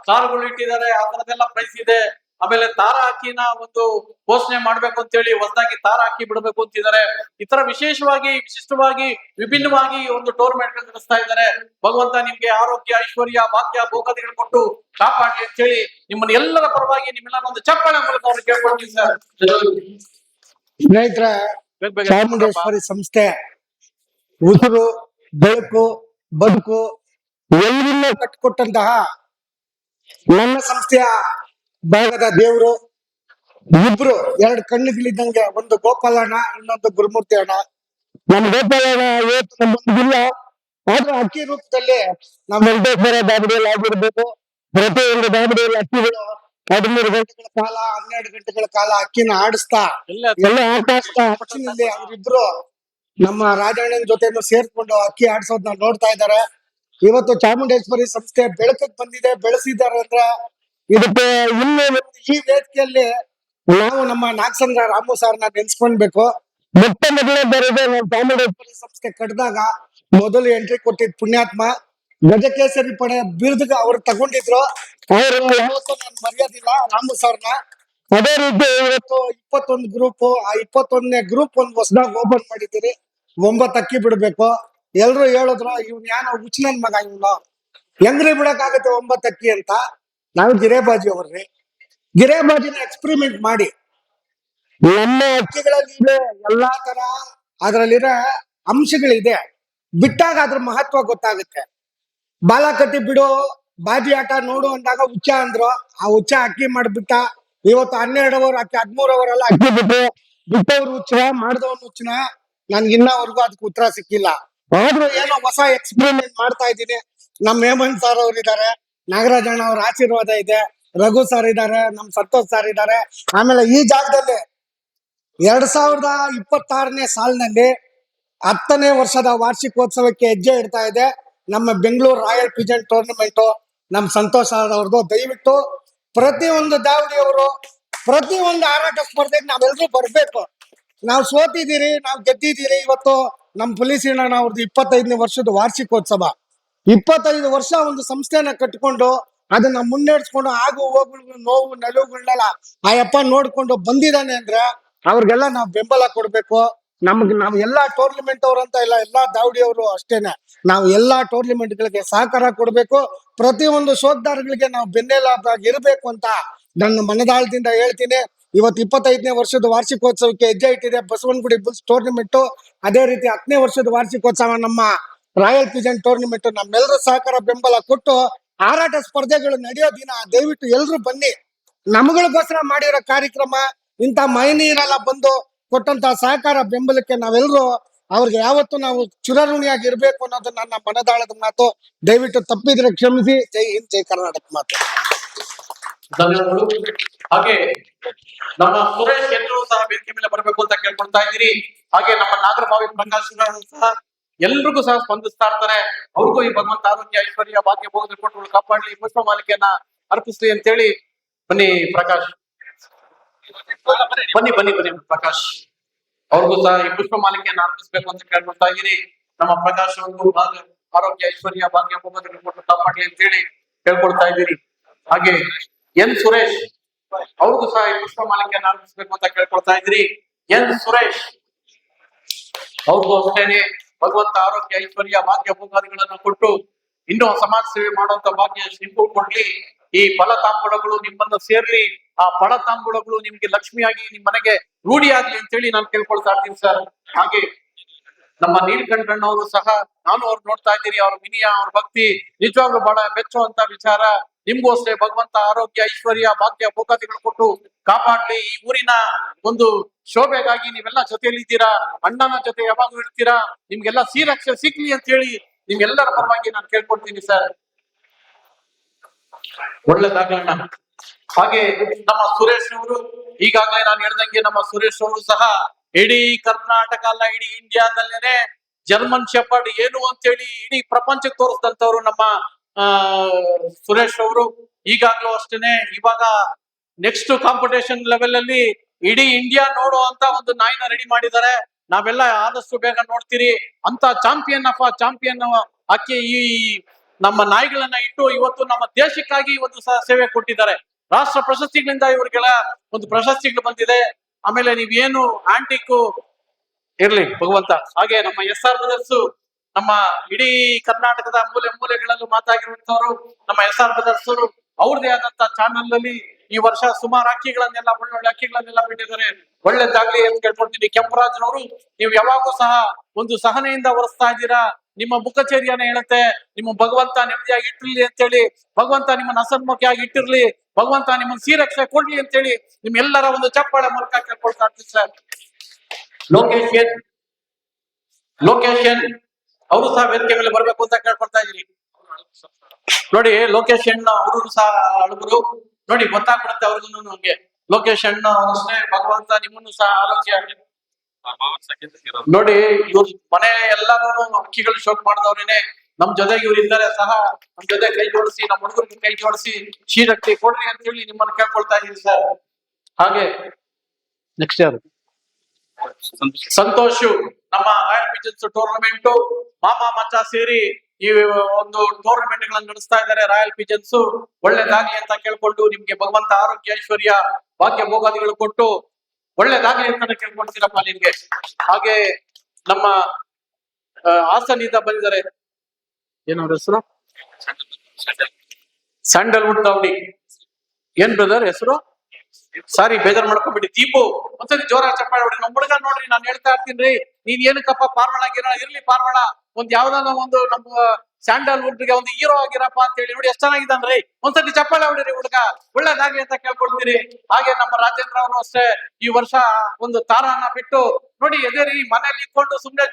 ಕಾರುಗಳು ಇಟ್ಟಿದ್ದಾರೆ, ಆ ತರದೆಲ್ಲ ಪ್ರೈಸ್ ಇದೆ. ಆಮೇಲೆ ತಾರ ಹಾಕಿನ ಒಂದು ಘೋಷಣೆ ಮಾಡ್ಬೇಕು ಅಂತ ಹೇಳಿ ಹೊಸದಾಗಿ ತಾರ ಹಾಕಿ ಬಿಡ್ಬೇಕು ಅಂತಿದ್ದಾರೆ. ಈ ತರ ವಿಶೇಷವಾಗಿ ವಿಶಿಷ್ಟವಾಗಿ ವಿಭಿನ್ನವಾಗಿ ಒಂದು ಟೂರ್ನಮೆಂಟ್ ನಡೆಸ್ತಾ ಇದ್ದಾರೆ. ಭಗವಂತ ನಿಮ್ಗೆ ಆರೋಗ್ಯ, ಐಶ್ವರ್ಯ, ಭಾಗ್ಯ, ಭೋಗದಿಗಳು ಕೊಟ್ಟು ಕಾಪಾಡಿ ಅಂತ ಹೇಳಿ ನಿಮ್ಮನ್ನ ಎಲ್ಲರ ಪರವಾಗಿ ನಿಮ್ಮೆಲ್ಲ ಒಂದು ಚಪ್ಪಾಳೆ ಮೂಲಕ ಅವ್ರು ಕೇಳ್ಕೊಳ್ತೀವಿ ಸರ್. ಸ್ನೇಹಿತರೆ, ಚಾಮುಂಡೇಶ್ವರಿ ಸಂಸ್ಥೆ ಉಸಿರು, ಬೆಳಕು, ಬದುಕು ಎಲ್ಲವನ್ನೂ ಕಟ್ಟಿಕೊಟ್ಟಂತಹ ನನ್ನ ಸಂಸ್ಥೆಯ ಭಾಗದ ದೇವರು ಇಬ್ರು, 2 ಕಣ್ಣುಗಳಿದ್ದಂಗೆ, ಒಂದು ಗೋಪಾಲಣ್ಣ, ಇನ್ನೊಂದು ಗುರುಮೂರ್ತಿ ಅಣ್ಣ. ನಮ್ಮ ಗೋಪಾಲಣ್ಣ ಇವತ್ತು ನಮ್ಮೊಂದಿಗಿಲ್ಲ, ಆದ್ರೆ ಅಕ್ಕಿ ರೂಪದಲ್ಲಿ ನಮ್ಮ ವೆಂಕಟೇಶ್ವರ ದಾಬಡಿಯಲ್ಲಿ ಆಗಿರ್ಬೇಕು. ಪ್ರತಿಯೊಂದು ದಾಬಡಿಯಲ್ಲಿ ಅಕ್ಕಿಗಳು 13 ಗಂಟೆಗಳ ಕಾಲ, 12 ಗಂಟೆಗಳ ಕಾಲ ಅಕ್ಕಿನ ಆಡಿಸ್ತಾ ಎಲ್ಲ ಆಕಾಶದ ಅಚ್ಚಿನಲ್ಲಿ ಅವರಿಬ್ರು ನಮ್ಮ ರಾಜಣ್ಣನ ಜೊತೆನೂ ಸೇರ್ಕೊಂಡು ಅಕ್ಕಿ ಆಡ್ಸೋದನ್ನ ನೋಡ್ತಾ ಇದ್ದಾರೆ. ಇವತ್ತು ಚಾಮುಂಡೇಶ್ವರಿ ಸಂಸ್ಥೆ ಬೆಳಕಕ್ಕೆ ಬಂದಿದೆ, ಬೆಳೆಸಿದ್ದಾರೆ ಅಂದ್ರೆ ಇದಕ್ಕೆ ಇನ್ನೂ ಈ ವೇದಿಕೆಯಲ್ಲಿ ನಾವು ನಮ್ಮ ನಾಗಸಂದ್ರ ರಾಮು ಸಾರ್ನ ನೆನ್ಸ್ಕೊಳ್ಬೇಕು. ಮೊದಲನೇ ಬಾರಿಗೆ ನಾವು ಚಾಮುಂಡೇಶ್ವರಿ ಸಂಸ್ಥೆ ಕಟ್ಟಿದಾಗ ಮೊದಲು ಎಂಟ್ರಿ ಕೊಟ್ಟಿದ್ ಪುಣ್ಯಾತ್ಮ ಗಜಕೇಸರಿ ಪಡೆ ಬಿರುದಿಗೆ ಅವ್ರು ತಗೊಂಡಿದ್ರು. ಅವರು ಯಾವತ್ತೂ ನಾನು ಮರ್ಯಾದಿಲ್ಲ ರಾಮು ಸಾರ್ನ. ಅದೇ ರೀತಿ ಇವತ್ತು 21 ಗ್ರೂಪ್, ಆ 21ನೇ ಗ್ರೂಪ್ ಒಂದು ಹೊಸದಾಗಿ ಓಪನ್ ಮಾಡಿದ್ದೀರಿ. 9 ಅಕ್ಕಿ ಬಿಡ್ಬೇಕು. ಎಲ್ರು ಹೇಳಿದ್ರು ಇವ್ನ ಯಾನೋ ಹುಚ್ಚನನ್ ಮಗ, ಇವನು ಹೆಂಗ್ರಿ ಬಿಡಕ್ಕಾಗತ್ತೆ 9 ಅಕ್ಕಿ ಅಂತ. ನಾವು ಗಿರೇಬಾಜಿ ಅವ್ರಿ, ಗಿರೇಬಾಜಿನ ಎಕ್ಸ್ಪೆರಿಮೆಂಟ್ ಮಾಡಿ ನಮ್ಮ ಅಕ್ಕಿಗಳಲ್ಲಿ ಇದೆ ಎಲ್ಲಾ ತರ ಅದ್ರಲ್ಲಿರೋ ಅಂಶಗಳಿದೆ. ಬಿಟ್ಟಾಗ ಅದ್ರ ಮಹತ್ವ ಗೊತ್ತಾಗುತ್ತೆ. ಬಾಲ ಕಟ್ಟಿ ಬಿಡು, ಬಾಜಿ ಆಟ ನೋಡು ಅಂದಾಗ ಹುಚ್ಚ ಅಂದ್ರು. ಆ ಹುಚ್ಚ ಅಕ್ಕಿ ಮಾಡ್ಬಿಟ್ಟ. ಇವತ್ತು 12 ಅವರ್ ಅಕ್ಕಿ, 13 ಅವರ್ ಎಲ್ಲ ಅಕ್ಕಿ ಬಿಟ್ಟವ್ರು ಹುಚ್ಚ, ಮಾಡಿದವನು ಹುಚ್ಚನ. ನನ್ಗೆ ಇನ್ನವರೆಗೂ ಅದಕ್ಕೆ ಉತ್ತರ ಸಿಕ್ಕಿಲ್ಲ. ಆದ್ರೂ ಏನೋ ಹೊಸ ಎಕ್ಸ್ಪೆರಿಮೆಂಟ್ ಮಾಡ್ತಾ ಇದ್ದೀನಿ. ನಮ್ಮ ಹೇಮಂತ್ ಸರ್ ಅವ್ರು ಇದಾರೆ, ನಾಗರಾಜಣ್ಣ ಅವ್ರ ಆಶೀರ್ವಾದ ಇದೆ, ರಘು ಸರ್ ಇದಾರೆ, ನಮ್ ಸಂತೋಷ್ ಸರ್ ಇದಾರೆ. ಆಮೇಲೆ ಈ ಜಾಗದಲ್ಲಿ 2026ನೇ ಸಾಲಿನಲ್ಲಿ 10ನೇ ವರ್ಷದ ವಾರ್ಷಿಕೋತ್ಸವಕ್ಕೆ ಹೆಜ್ಜೆ ಇಡ್ತಾ ಇದೆ ನಮ್ಮ ಬೆಂಗಳೂರು ರಾಯಲ್ ಪಿಜನ್ ಟೂರ್ನಮೆಂಟ್. ನಮ್ ಸಂತೋಷ್ ಅವ್ರದ್ದು. ದಯವಿಟ್ಟು ಪ್ರತಿಯೊಂದು ದಾವಡಿಯವರು ಪ್ರತಿಯೊಂದು ಹಾರಾಟ ಸ್ಪರ್ಧೆಗೆ ನಾವೆಲ್ಲರೂ ಬರ್ಬೇಕು. ನಾವು ಸೋತಿದ್ದೀರಿ, ನಾವು ಗೆದ್ದಿದ್ದೀರಿ. ಇವತ್ತು ನಮ್ ಪೊಲೀಸ್ ಅಣ್ಣ ಅವ್ರದ್ದು 25ನೇ ವರ್ಷದ ವಾರ್ಷಿಕೋತ್ಸವ. 25 ವರ್ಷ ಒಂದು ಸಂಸ್ಥೆನ ಕಟ್ಕೊಂಡು ಅದನ್ನ ಮುನ್ನಡೆಸ್ಕೊಂಡು ಆಗು ಹೋಗುಗಳು, ನೋವು ನೆಲವುಗಳನ್ನೆಲ್ಲ ಆ ಯಪ್ಪ ನೋಡ್ಕೊಂಡು ಬಂದಿದ್ದಾನೆ ಅಂದ್ರೆ ಅವ್ರಿಗೆಲ್ಲ ನಾವು ಬೆಂಬಲ ಕೊಡ್ಬೇಕು. ನಾವು ಎಲ್ಲಾ ಟೂರ್ನಿಮೆಂಟ್ ಅವ್ರಂತ ಇಲ್ಲ, ಎಲ್ಲಾ ದಾವಡಿಯವರು ಅಷ್ಟೇನೆ. ನಾವು ಎಲ್ಲಾ ಟೂರ್ನಿಮೆಂಟ್ ಗಳಿಗೆ ಸಹಕಾರ ಕೊಡ್ಬೇಕು. ಪ್ರತಿಯೊಂದು ಶೋಧದಾರಗಳಿಗೆ ನಾವು ಬೆನ್ನೆಲುಬಾಗಿ ಇರಬೇಕು ಅಂತ ನನ್ನ ಮನದಾಳದಿಂದ ಹೇಳ್ತೀನಿ. ಇವತ್ತು 25ನೇ ವರ್ಷದ ವಾರ್ಷಿಕೋತ್ಸವಕ್ಕೆ ಹೆಜ್ಜೆ ಇಟ್ಟಿದೆ ಬಸವನಗುಡಿ ಬುಲ್ಸ್ ಟೂರ್ನಿಮೆಂಟ್. ಅದೇ ರೀತಿ 10ನೇ ವರ್ಷದ ವಾರ್ಷಿಕೋತ್ಸವ ನಮ್ಮ ರಾಯಲ್ ಪಿಜನ್ ಟೂರ್ನಿಮೆಂಟ್. ನಮ್ಮೆಲ್ಲರ ಸಹಕಾರ ಬೆಂಬಲ ಕೊಟ್ಟು ಹಾರಾಟ ಸ್ಪರ್ಧೆಗಳು ನಡೆಯೋ ದಿನ ದಯವಿಟ್ಟು ಎಲ್ರು ಬನ್ನಿ. ನಮ್ಗಳಿಗೋಸ್ಕರ ಮಾಡಿರೋ ಕಾರ್ಯಕ್ರಮ, ಇಂಥ ಮೈನೀರೆಲ್ಲ ಬಂದು ಕೊಟ್ಟಂತ ಸಹಕಾರ ಬೆಂಬಲಕ್ಕೆ ನಾವೆಲ್ಲರೂ ಅವ್ರಿಗೆ ಯಾವತ್ತು ನಾವು ಚಿರಋಣಿಯಾಗಿ ಇರ್ಬೇಕು ಅನ್ನೋದು ನನ್ನ ಮನದಾಳದ ಮಾತು. ದಯವಿಟ್ಟು ತಪ್ಪಿದ್ರೆ ಕ್ಷಮಿಸಿ. ಜೈ ಹಿಂದ್, ಜೈ ಕರ್ನಾಟಕ ಮಾತು. ಧನ್ಯವಾದಗಳು. ಹಾಗೆ ನಮ್ಮ ಸುರೇಶ್ ಎಲ್ಲರೂ ಸಹ ವೇದಿಕೆ ಮೇಲೆ ಬರಬೇಕು ಅಂತ ಕೇಳ್ಕೊಳ್ತಾ ಇದ್ದೀರಿ. ಹಾಗೆ ನಮ್ಮ ನಾಗರಭಾವಿ ಪ್ರಕಾಶ್ ಸಹ ಎಲ್ರಿಗೂ ಸಹ ಸ್ಪಂದಿಸ್ತಾ ಇರ್ತಾರೆ. ಅವ್ರಿಗೂ ಈ ಭಗವಂತ ಆರೋಗ್ಯ, ಐಶ್ವರ್ಯ, ಭಾಗ್ಯ, ಭೋಗ ಕೊಟ್ಟು ಕಾಪಾಡಲಿ, ಪುಷ್ಪ ಮಾಲಿಕೆಯನ್ನ ಅರ್ಪಿಸ್ಲಿ ಅಂತ ಹೇಳಿ. ಬನ್ನಿ ಪ್ರಕಾಶ್, ಬನ್ನಿ ಬನ್ನಿ ಬನ್ನಿ ಪ್ರಕಾಶ್. ಅವ್ರಿಗೂ ಸಹ ಈ ಪುಷ್ಪ ಮಾಲಿಕೆಯನ್ನ ಅರ್ಪಿಸ್ಬೇಕು ಅಂತ ಕೇಳ್ಕೊಳ್ತಾ ಇದ್ದೀರಿ. ನಮ್ಮ ಪ್ರಕಾಶ್ ಅವ್ರಿಗೂ ಆರೋಗ್ಯ, ಐಶ್ವರ್ಯ, ಭಾಗ್ಯ, ಭೋಗ ಕೊಟ್ಟು ಕಾಪಾಡಲಿ ಅಂತ ಹೇಳಿ ಕೇಳ್ಕೊಳ್ತಾ ಇದ್ದೀರಿ. ಹಾಗೆ ಎನ್ ಸುರೇಶ್ ಅವ್ರಿಗೂ ಸಹ ಈ ಪುಷ್ಪ ಮಾಲಿಕೆಯನ್ನು ಅರ್ಪಿಸಬೇಕು ಅಂತ ಕೇಳ್ಕೊಳ್ತಾ ಇದ್ರಿ. ಎನ್ ಸುರೇಶ್ ಅವ್ರಿಗೂ ಅಷ್ಟೇನೆ ಭಗವಂತ ಆರೋಗ್ಯ ಐಶ್ವರ್ಯ ಭಾಗ್ಯ ಭೋಗಾದಿಗಳನ್ನು ಕೊಟ್ಟು ಇನ್ನೂ ಸಮಾಜ ಸೇವೆ ಮಾಡುವಂತ ಭಾಗ್ಯ ನಿಮಗೂ ಕೊಡ್ಲಿ. ಈ ಫಲ ತಾಂಬೂಲಗಳು ನಿಮ್ಮನ್ನ ಸೇರ್ಲಿ, ಆ ಫಲ ತಾಂಬೂಲಗಳು ನಿಮ್ಗೆ ಲಕ್ಷ್ಮಿಯಾಗಿ ನಿಮ್ ಮನೆಗೆ ರೂಢಿಯಾಗ್ಲಿ ಅಂತೇಳಿ ನಾನು ಕೇಳ್ಕೊಳ್ತಾ ಇರ್ತೀನಿ ಸರ್. ಹಾಗೆ ನಮ್ಮ ನೀಲಕಂಠಣ್ಣವರು ಸಹ ನಾನು ಅವ್ರು ನೋಡ್ತಾ ಇದ್ದೀನಿ, ಅವ್ರ ವಿನಯ ಅವ್ರ ಭಕ್ತಿ ನಿಜವಾಗ್ಲೂ ಬಹಳ ಮೆಚ್ಚುವಂತ ವಿಚಾರ. ನಿಮ್ಗೂ ಅಷ್ಟೇ ಭಗವಂತ ಆರೋಗ್ಯ ಐಶ್ವರ್ಯ ಭಾಗ್ಯ ಭೋಗಾದಿಗಳು ಕೊಟ್ಟು ಕಾಪಾಡ್ಲಿ. ಈ ಊರಿನ ಒಂದು ಶೋಭೆಗಾಗಿ ನೀವೆಲ್ಲ ಜೊತೆಯಲ್ಲಿ ಇದ್ದೀರಾ, ಅಣ್ಣನ ಜೊತೆ ಯಾವಾಗ್ಲೂ ಇರ್ತೀರಾ, ನಿಮ್ಗೆಲ್ಲ ಶ್ರೀರಕ್ಷೆ ಸಿಗ್ಲಿ ಅಂತ ಹೇಳಿ ನಿಮ್ಗೆಲ್ಲರ ಪರವಾಗಿ ನಾನು ಕೇಳ್ಕೊಡ್ತೀನಿ ಸರ್. ಒಳ್ಳೇದಾಗಣ್ಣ. ಹಾಗೆ ನಮ್ಮ ಸುರೇಶ್ ಅವರು ಈಗಾಗಲೇ ನಾನು ಹೇಳ್ದಂಗೆ ನಮ್ಮ ಸುರೇಶ್ ಅವರು ಸಹ ಇಡೀ ಕರ್ನಾಟಕ ಅಲ್ಲ ಇಡೀ ಇಂಡಿಯಾದಲ್ಲೇನೆ ಜರ್ಮನ್ ಶೆಪರ್ಡ್ ಏನು ಅಂತೇಳಿ ಇಡೀ ಪ್ರಪಂಚಕ್ಕೆ ತೋರಿಸಿದಂತವ್ರು ನಮ್ಮ ಸುರೇಶ್ ಅವರು. ಈಗಾಗ್ಲೂ ಅಷ್ಟೇನೆ ಇವಾಗ ನೆಕ್ಸ್ಟ್ ಕಾಂಪಿಟೇಷನ್ ಲೆವೆಲ್ ಅಲ್ಲಿ ಇಡೀ ಇಂಡಿಯಾ ನೋಡೋ ಅಂತ ಒಂದು ನಾಯಿನ ರೆಡಿ ಮಾಡಿದ್ದಾರೆ. ನಾವೆಲ್ಲ ಆದಷ್ಟು ಬೇಗ ನೋಡ್ತೀರಿ ಅಂತ ಚಾಂಪಿಯನ್ ಅಕ್ಕಿ ಈ ನಮ್ಮ ನಾಯಿಗಳನ್ನ ಇಟ್ಟು ಇವತ್ತು ನಮ್ಮ ದೇಶಕ್ಕಾಗಿ ಒಂದು ಸಹ ಸೇವೆ ಕೊಟ್ಟಿದ್ದಾರೆ. ರಾಷ್ಟ್ರ ಪ್ರಶಸ್ತಿಗಳಿಂದ ಇವ್ರಿಗೆಲ್ಲ ಒಂದು ಪ್ರಶಸ್ತಿಗಳು ಬಂದಿದೆ. ಆಮೇಲೆ ನೀವೇನು ಆಂಟಿಕ್ ಇರ್ಲಿ ಭಗವಂತ. ಹಾಗೆ ನಮ್ಮ SR ಬ್ರದರ್ಸ್ ನಮ್ಮ ಇಡೀ ಕರ್ನಾಟಕದ ಮೂಲೆ ಮೂಲೆಗಳಲ್ಲೂ ಮಾತಾಗಿರುವಂತವ್ರು ನಮ್ಮ SR ಬ್ರದರ್ಸ್ ಅವ್ರದೇ ಆದಂತ ಚಾನಲ್ ಅಲ್ಲಿ ಈ ವರ್ಷ ಸುಮಾರು ಅಕ್ಕಿಗಳನ್ನೆಲ್ಲ ಒಳ್ಳೊಳ್ಳೆ ಅಕ್ಕಿಗಳನ್ನೆಲ್ಲ ಬಿಟ್ಟಿದ್ದಾರೆ. ಒಳ್ಳೇದಾಗ್ಲಿ ಅಂತ ಕೇಳ್ಕೊಳ್ತೀನಿ. ಕೆಂಪರಾಜ್ನವರು ನೀವು ಯಾವಾಗೂ ಸಹ ಒಂದು ಸಹನೆಯಿಂದ ಒರೆಸ್ತಾ ಇದ್ದೀರಾ. ನಿಮ್ಮ ಮುಖಚರ್ಯನ ಹೇಳುತ್ತೆ ನಿಮ್ಮ ಭಗವಂತ ನೆಮ್ಮದಿಯಾಗಿ ಇಟ್ಟಿರ್ಲಿ ಅಂತೇಳಿ, ಭಗವಂತ ನಿಮ್ಮನ್ನ ಹಸನ್ಮುಖಿಯಾಗಿ ಇಟ್ಟಿರ್ಲಿ, ಭಗವಂತ ನಿಮ್ಮನ್ನ ಶ್ರೀರಕ್ಷೆ ಕೊಡ್ಲಿ ಅಂತೇಳಿ ನಿಮ್ಮೆಲ್ಲರ ಒಂದು ಚಪ್ಪಾಳೆ ಮೂಲಕ ಕೇಳ್ಕೊಳ್ತಾ ಇರ್ತೀನಿ ಸರ್. ಲೋಕೇಶ್ ಎನ್ ಅವರು ಸಹ ವೇದಿಕೆ ಮೇಲೆ ಬರ್ಬೇಕು ಅಂತ ಕೇಳ್ಕೊಳ್ತಾ ಇದೀನಿ. ನೋಡಿ ಲೋಕೇಶ್ ಅಣ್ಣ ಅವರು ಸಹ ಅಳುಗರು ನೋಡಿ ಗೊತ್ತಾಗ್ಬಿಡುತ್ತೆ ಅವ್ರಿಗೂ. ಹಂಗೆ ಲೋಕೇಶ್ ಅಣ್ಣ ಅಷ್ಟೇ ಭಗವಂತ ನಿಮ್ಮನ್ನು ಸಹ ಆರೋಗ್ಯ ನೋಡಿ. ಇವ್ರ ಮನೆ ಎಲ್ಲಾರು ಅಕ್ಕಿಗಳು ಶೋಕ್ ಮಾಡಿದವ್ರೇನೆ. ನಮ್ ಜೊತೆಗೆ ಇವ್ರು ಇದ್ದಾರೆ ಸಹ ನಮ್ ಜೊತೆ ಕೈ ಜೋಡಿಸಿ ನಮ್ಮ ಹುಡುಗರಿಗೆ ಕೈ ಜೋಡಿಸಿ ಶ್ರೀರಕ್ಷೆ ಕೊಡ್ರಿ ಅಂತ ಹೇಳಿ ನಿಮ್ಮನ್ನು ಕೇಳ್ಕೊಳ್ತಾ ಇದೀನಿ ಸರ್. ಹಾಗೆ ನೆಕ್ಸ್ಟ್ ಯಾರು? ಸಂತೋಷ್ ನಮ್ಮ ರಾಯಲ್ ಪಿಜನ್ಸ್ ಟೂರ್ನಮೆಂಟ್ ಮಾಮ ಮಚ್ಚ ಸೇರಿ ಈ ಒಂದು ಟೂರ್ನಮೆಂಟ್ ಗಳನ್ನ ನಡೆಸ್ತಾ ಇದ್ದಾರೆ ರಾಯಲ್ ಪಿಜನ್ಸ್. ಒಳ್ಳೇದಾಗ್ಲಿ ಅಂತ ಕೇಳ್ಕೊಂಡು ನಿಮ್ಗೆ ಭಗವಂತ ಆರೋಗ್ಯ ಐಶ್ವರ್ಯ ಭಾಗ್ಯ ಭೋಗಾದಿಗಳು ಕೊಟ್ಟು ಒಳ್ಳೇದಾಗ್ಲಿ ಅಂತ ಕೇಳ್ಕೊಳ್ತೀರಪ್ಪ ನಿಮ್ಗೆ. ಹಾಗೆ ನಮ್ಮ ಹಾಸನಿಂದ ಬಂದಿದ್ದಾರೆ, ಏನವ್ರ ಹೆಸರು? ಸ್ಯಾಂಡಲ್ವುಡ್ ದಾವಡಿ. ಏನ್ ಬ್ರದರ್ ಹೆಸರು? ಸಾರಿ ಬೇಜಾರ್ ಮಾಡ್ಕೊಂಡ್ಬಿಡಿ. ದೀಪು ಒಂದ್ಸರಿ ಜೋರಾಗಿ ಚಪ್ಪಾಳೆ ಹೊಡಿ. ನಮ್ ಹುಡುಗ ನೋಡ್ರಿ ನಾನು ಹೇಳ್ತಾ ಇರ್ತೀನಿ, ನೀನ್ ಏನಕ್ಕಪ್ಪ ಪಾರ್ವಳ ಆಗಿರೋ ಇರ್ಲಿ ಪಾರ್ವಳ ಒಂದ್ ಯಾವ್ದಾನ ಒಂದು ನಮ್ಮ ಸ್ಯಾಂಡಲ್ವುಡ್ ಗೆ ಒಂದು ಹೀರೋ ಆಗಿರಪ್ಪ ಅಂತ ಹೇಳಿ ನೋಡಿ ಎಷ್ಟು ಚೆನ್ನಾಗಿದ್ದಾನ್ರಿ. ಒಂದ್ಸತಿ ಚಪ್ಪಾಳೆ ಹೊಡಿರಿ ಹುಡುಗ, ಒಳ್ಳೇದಾಗ್ಲಿ ಅಂತ ಕೇಳ್ಕೊಳ್ತೀರಿ. ಹಾಗೆ ನಮ್ಮ ರಾಜೇಂದ್ರ ಅವರು ಅಷ್ಟೇ ಈ ವರ್ಷ ಒಂದು ತಾರಾನ ಬಿಟ್ಟು ನೋಡಿ ಎದೇರಿ ಮನೇಲಿ ಇಟ್ಕೊಂಡು ಸುಮ್ನೆ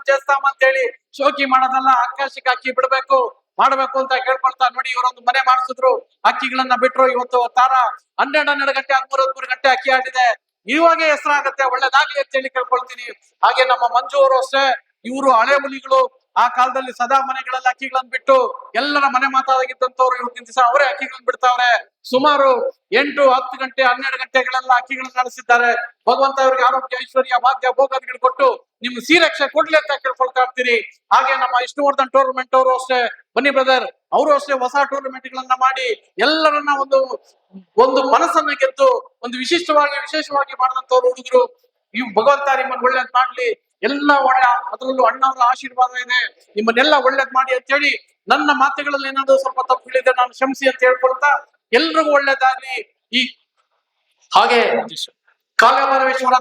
ಚೇಸ್ತಾಮ್ ಅಂತ ಹೇಳಿ ಶೋಕಿ ಮಾಡೋದಲ್ಲ, ಆಕಾಶಕ್ಕೆ ಅಕ್ಕಿ ಬಿಡ್ಬೇಕು ಮಾಡ್ಬೇಕು ಅಂತ ಕೇಳ್ಕೊಳ್ತಾ ನೋಡಿ ಇವರೊಂದು ಮನೆ ಮಾಡಿಸಿದ್ರು, ಅಕ್ಕಿಗಳನ್ನ ಬಿಟ್ರು. ಇವತ್ತು ತಾರ 12 ಗಂಟೆ 13 ಗಂಟೆ ಅಕ್ಕಿ ಆಡಿದೆ. ಇವಾಗ ಹೆಸರಾಗತ್ತೆ, ಒಳ್ಳೇದಾಗ್ಲಿ ಅಂತ ಹೇಳಿ ಕೇಳ್ಕೊಳ್ತೀನಿ. ಹಾಗೆ ನಮ್ಮ ಮಂಜು ಅವರು ಅಷ್ಟೇ, ಇವರು ಹಳೆ ಹುಲಿಗಳು. ಆ ಕಾಲದಲ್ಲಿ ಸದಾ ಮನೆಗಳಲ್ಲಿ ಅಕ್ಕಿಗಳನ್ನ ಬಿಟ್ಟು ಎಲ್ಲರ ಮನೆ ಮಾತಾಗಿದ್ದಂತವ್ರು ಇವತ್ತಿನ ದಿವಸ ಅವರೇ ಅಕ್ಕಿಗಳನ್ನ ಬಿಡ್ತಾವ್ರೆ. ಸುಮಾರು 8, 10 ಗಂಟೆ 12 ಗಂಟೆಗಳೆಲ್ಲ ಅಕ್ಕಿಗಳನ್ನ ನಡೆಸಿದ್ದಾರೆ. ಭಗವಂತ ಅವ್ರಿಗೆ ಆರೋಗ್ಯ ಐಶ್ವರ್ಯ ಭಾಗ್ಯ ಭೋಗಾದಿಗಳು ಕೊಟ್ಟು ನಿಮ್ ಶ್ರೀರಕ್ಷೆ ಕೊಡ್ಲಿ ಅಂತ ಕೇಳ್ಕೊಳ್ತಾ ಇರ್ತೀರಿ. ಹಾಗೆ ನಮ್ಮ ವಿಷ್ಣುವರ್ಧನ್ ಟೂರ್ನಮೆಂಟ್ ಅವರು ಅಷ್ಟೇ, ಬನ್ನಿ ಬ್ರದರ್, ಅವರು ಅಷ್ಟೇ ಹೊಸ ಟೂರ್ನಮೆಂಟ್ ಗಳನ್ನ ಮಾಡಿ ಎಲ್ಲರನ್ನ ಒಂದು ಮನಸ್ಸನ್ನ ಗೆದ್ದು ಒಂದು ವಿಶೇಷವಾಗಿ ಮಾಡಿದಂತವ್ರು ಹುಡುಗರು. ಇವ್ ಭಗವಂತ ನಿಮ್ಮನ್ನ ಒಳ್ಳೇದ್ ಮಾಡ್ಲಿ, ಎಲ್ಲ ಒಳ್ಳೆ ಅದರಲ್ಲೂ ಅಣ್ಣವರ ಆಶೀರ್ವಾದ ಇದೆ, ನಿಮ್ಮನ್ನೆಲ್ಲ ಒಳ್ಳೇದ್ ಮಾಡಿ ಅಂತ ಹೇಳಿ ನನ್ನ ಮಾತುಗಳಲ್ಲಿ ಏನಾದ್ರು ಸ್ವಲ್ಪ ತಪ್ಪು ಹೇಳಿದ್ರೆ ನಾನು ಕ್ಷಮಿಸಿ ಅಂತ ಹೇಳ್ಕೊಳ್ತಾ ಎಲ್ರಿಗೂ ಒಳ್ಳೇದಾಗ್ಲಿ. ಈ ಹಾಗೆ ಕಾಲಭೈರೇಶ್ವರ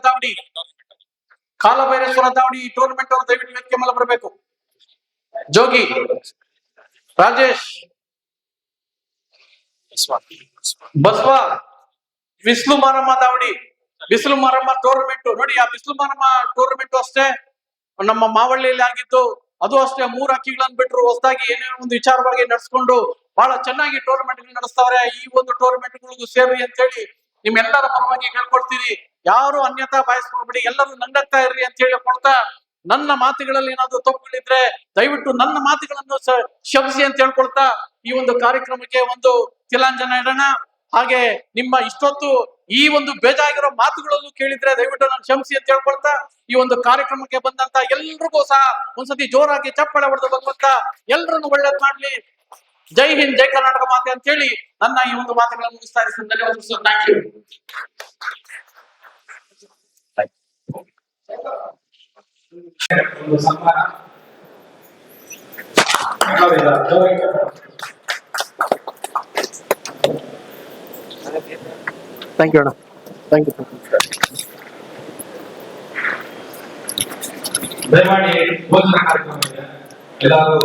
ದಾವಡಿ ಟೂರ್ನಮೆಂಟ್ ಅವರು ದಯವಿಟ್ಟು ವೇದಿಕೆ ಮೇಲೆ ಬರಬೇಕು. ಜೋಗಿ ರಾಜೇಶ್ ಬಸವ ಬಿಸ್ಲು ಮಾರಮ್ಮ ದಾವಡಿ ಬಿಸಿಲು ಮಾರಮ್ಮ ಟೂರ್ನಮೆಂಟ್ ನೋಡಿ. ಆ ಬಿಸಿಲು ಮಾರಮ್ಮ ಟೂರ್ನಮೆಂಟ್ ಅಷ್ಟೇ ನಮ್ಮ ಮಾವಳ್ಳಿಯಲ್ಲಿ ಆಗಿದ್ದು. ಅದು ಅಷ್ಟೇ 3 ಅಕ್ಕಿಗಳನ್ನ ಬಿಟ್ರು ಹೊಸದಾಗಿ ಏನೇನೋ ಒಂದು ವಿಚಾರವಾಗಿ ನಡ್ಸ್ಕೊಂಡು ಬಹಳ ಚೆನ್ನಾಗಿ ಟೂರ್ನಮೆಂಟ್ ನಡೆಸ್ತಾವ್ರೆ. ಈ ಒಂದು ಟೂರ್ನಮೆಂಟ್ ಗಳಿಗೂ ಸೇರಿ ಅಂತ ಹೇಳಿ ನಿಮ್ಮೆಲ್ಲರ ಪರವಾಗಿ ಹೇಳ್ಕೊಡ್ತೀರಿ. ಯಾರು ಅನ್ಯತಾ ಬಯಸ್ಕೊಳ್ಬಿಡಿ, ಎಲ್ಲರೂ ನಂಗತ್ತಾ ಇರ್ರಿ ಅಂತ ಹೇಳಿ ಕೊಡ್ತಾ, ನನ್ನ ಮಾತುಗಳಲ್ಲಿ ಏನಾದ್ರು ತಪ್ಪುಗಳಿದ್ರೆ ದಯವಿಟ್ಟು ನನ್ನ ಮಾತುಗಳನ್ನು ಕ್ಷಮಿಸಿ ಅಂತ ಹೇಳ್ಕೊಳ್ತಾ ಈ ಒಂದು ಕಾರ್ಯಕ್ರಮಕ್ಕೆ ಒಂದು ತಿಲಾಂಜನ ಇಡೋಣ. ಹಾಗೆ ನಿಮ್ಮ ಇಷ್ಟೊತ್ತು ಈ ಒಂದು ಬೇಜಾಗಿರೋ ಮಾತುಗಳನ್ನು ಕೇಳಿದ್ರೆ ದಯವಿಟ್ಟು ನಾನು ಕ್ಷಮಿಸಿ ಅಂತ ಹೇಳ್ಕೊಳ್ತಾ ಈ ಒಂದು ಕಾರ್ಯಕ್ರಮಕ್ಕೆ ಬಂದಂತ ಎಲ್ರಿಗೂ ಸಹ ಒಂದ್ಸತಿ ಜೋರಾಗಿ ಚಪ್ಪಾಳೆ ಹೊಡೆದು ಭಗವಂತ ಎಲ್ರನ್ನು ಒಳ್ಳೇದ್ ಮಾಡ್ಲಿ. ಜೈ ಹಿಂದ್, ಜೈ ಕರ್ನಾಟಕ ಮಾತೆ ಅಂತ ಹೇಳಿ ನನ್ನ ಈ ಒಂದು ಮಾತುಗಳನ್ನು ಮುಗಿಸ್ತಾ ಇದ್ದೀನಿ. ಧನ್ಯವಾದ ಸರ್. Thank you. ಒಂದು ಸನ್ಮಾನ ಥ್ಯಾಂಕ್ ಯು ಅಣ್ಣ. Thank you. ದಯಮಾಡಿ ಭೋಜನ ಕಾರ್ಯಕ್ರಮ ಇದೆ, ಎಲ್ಲರೂ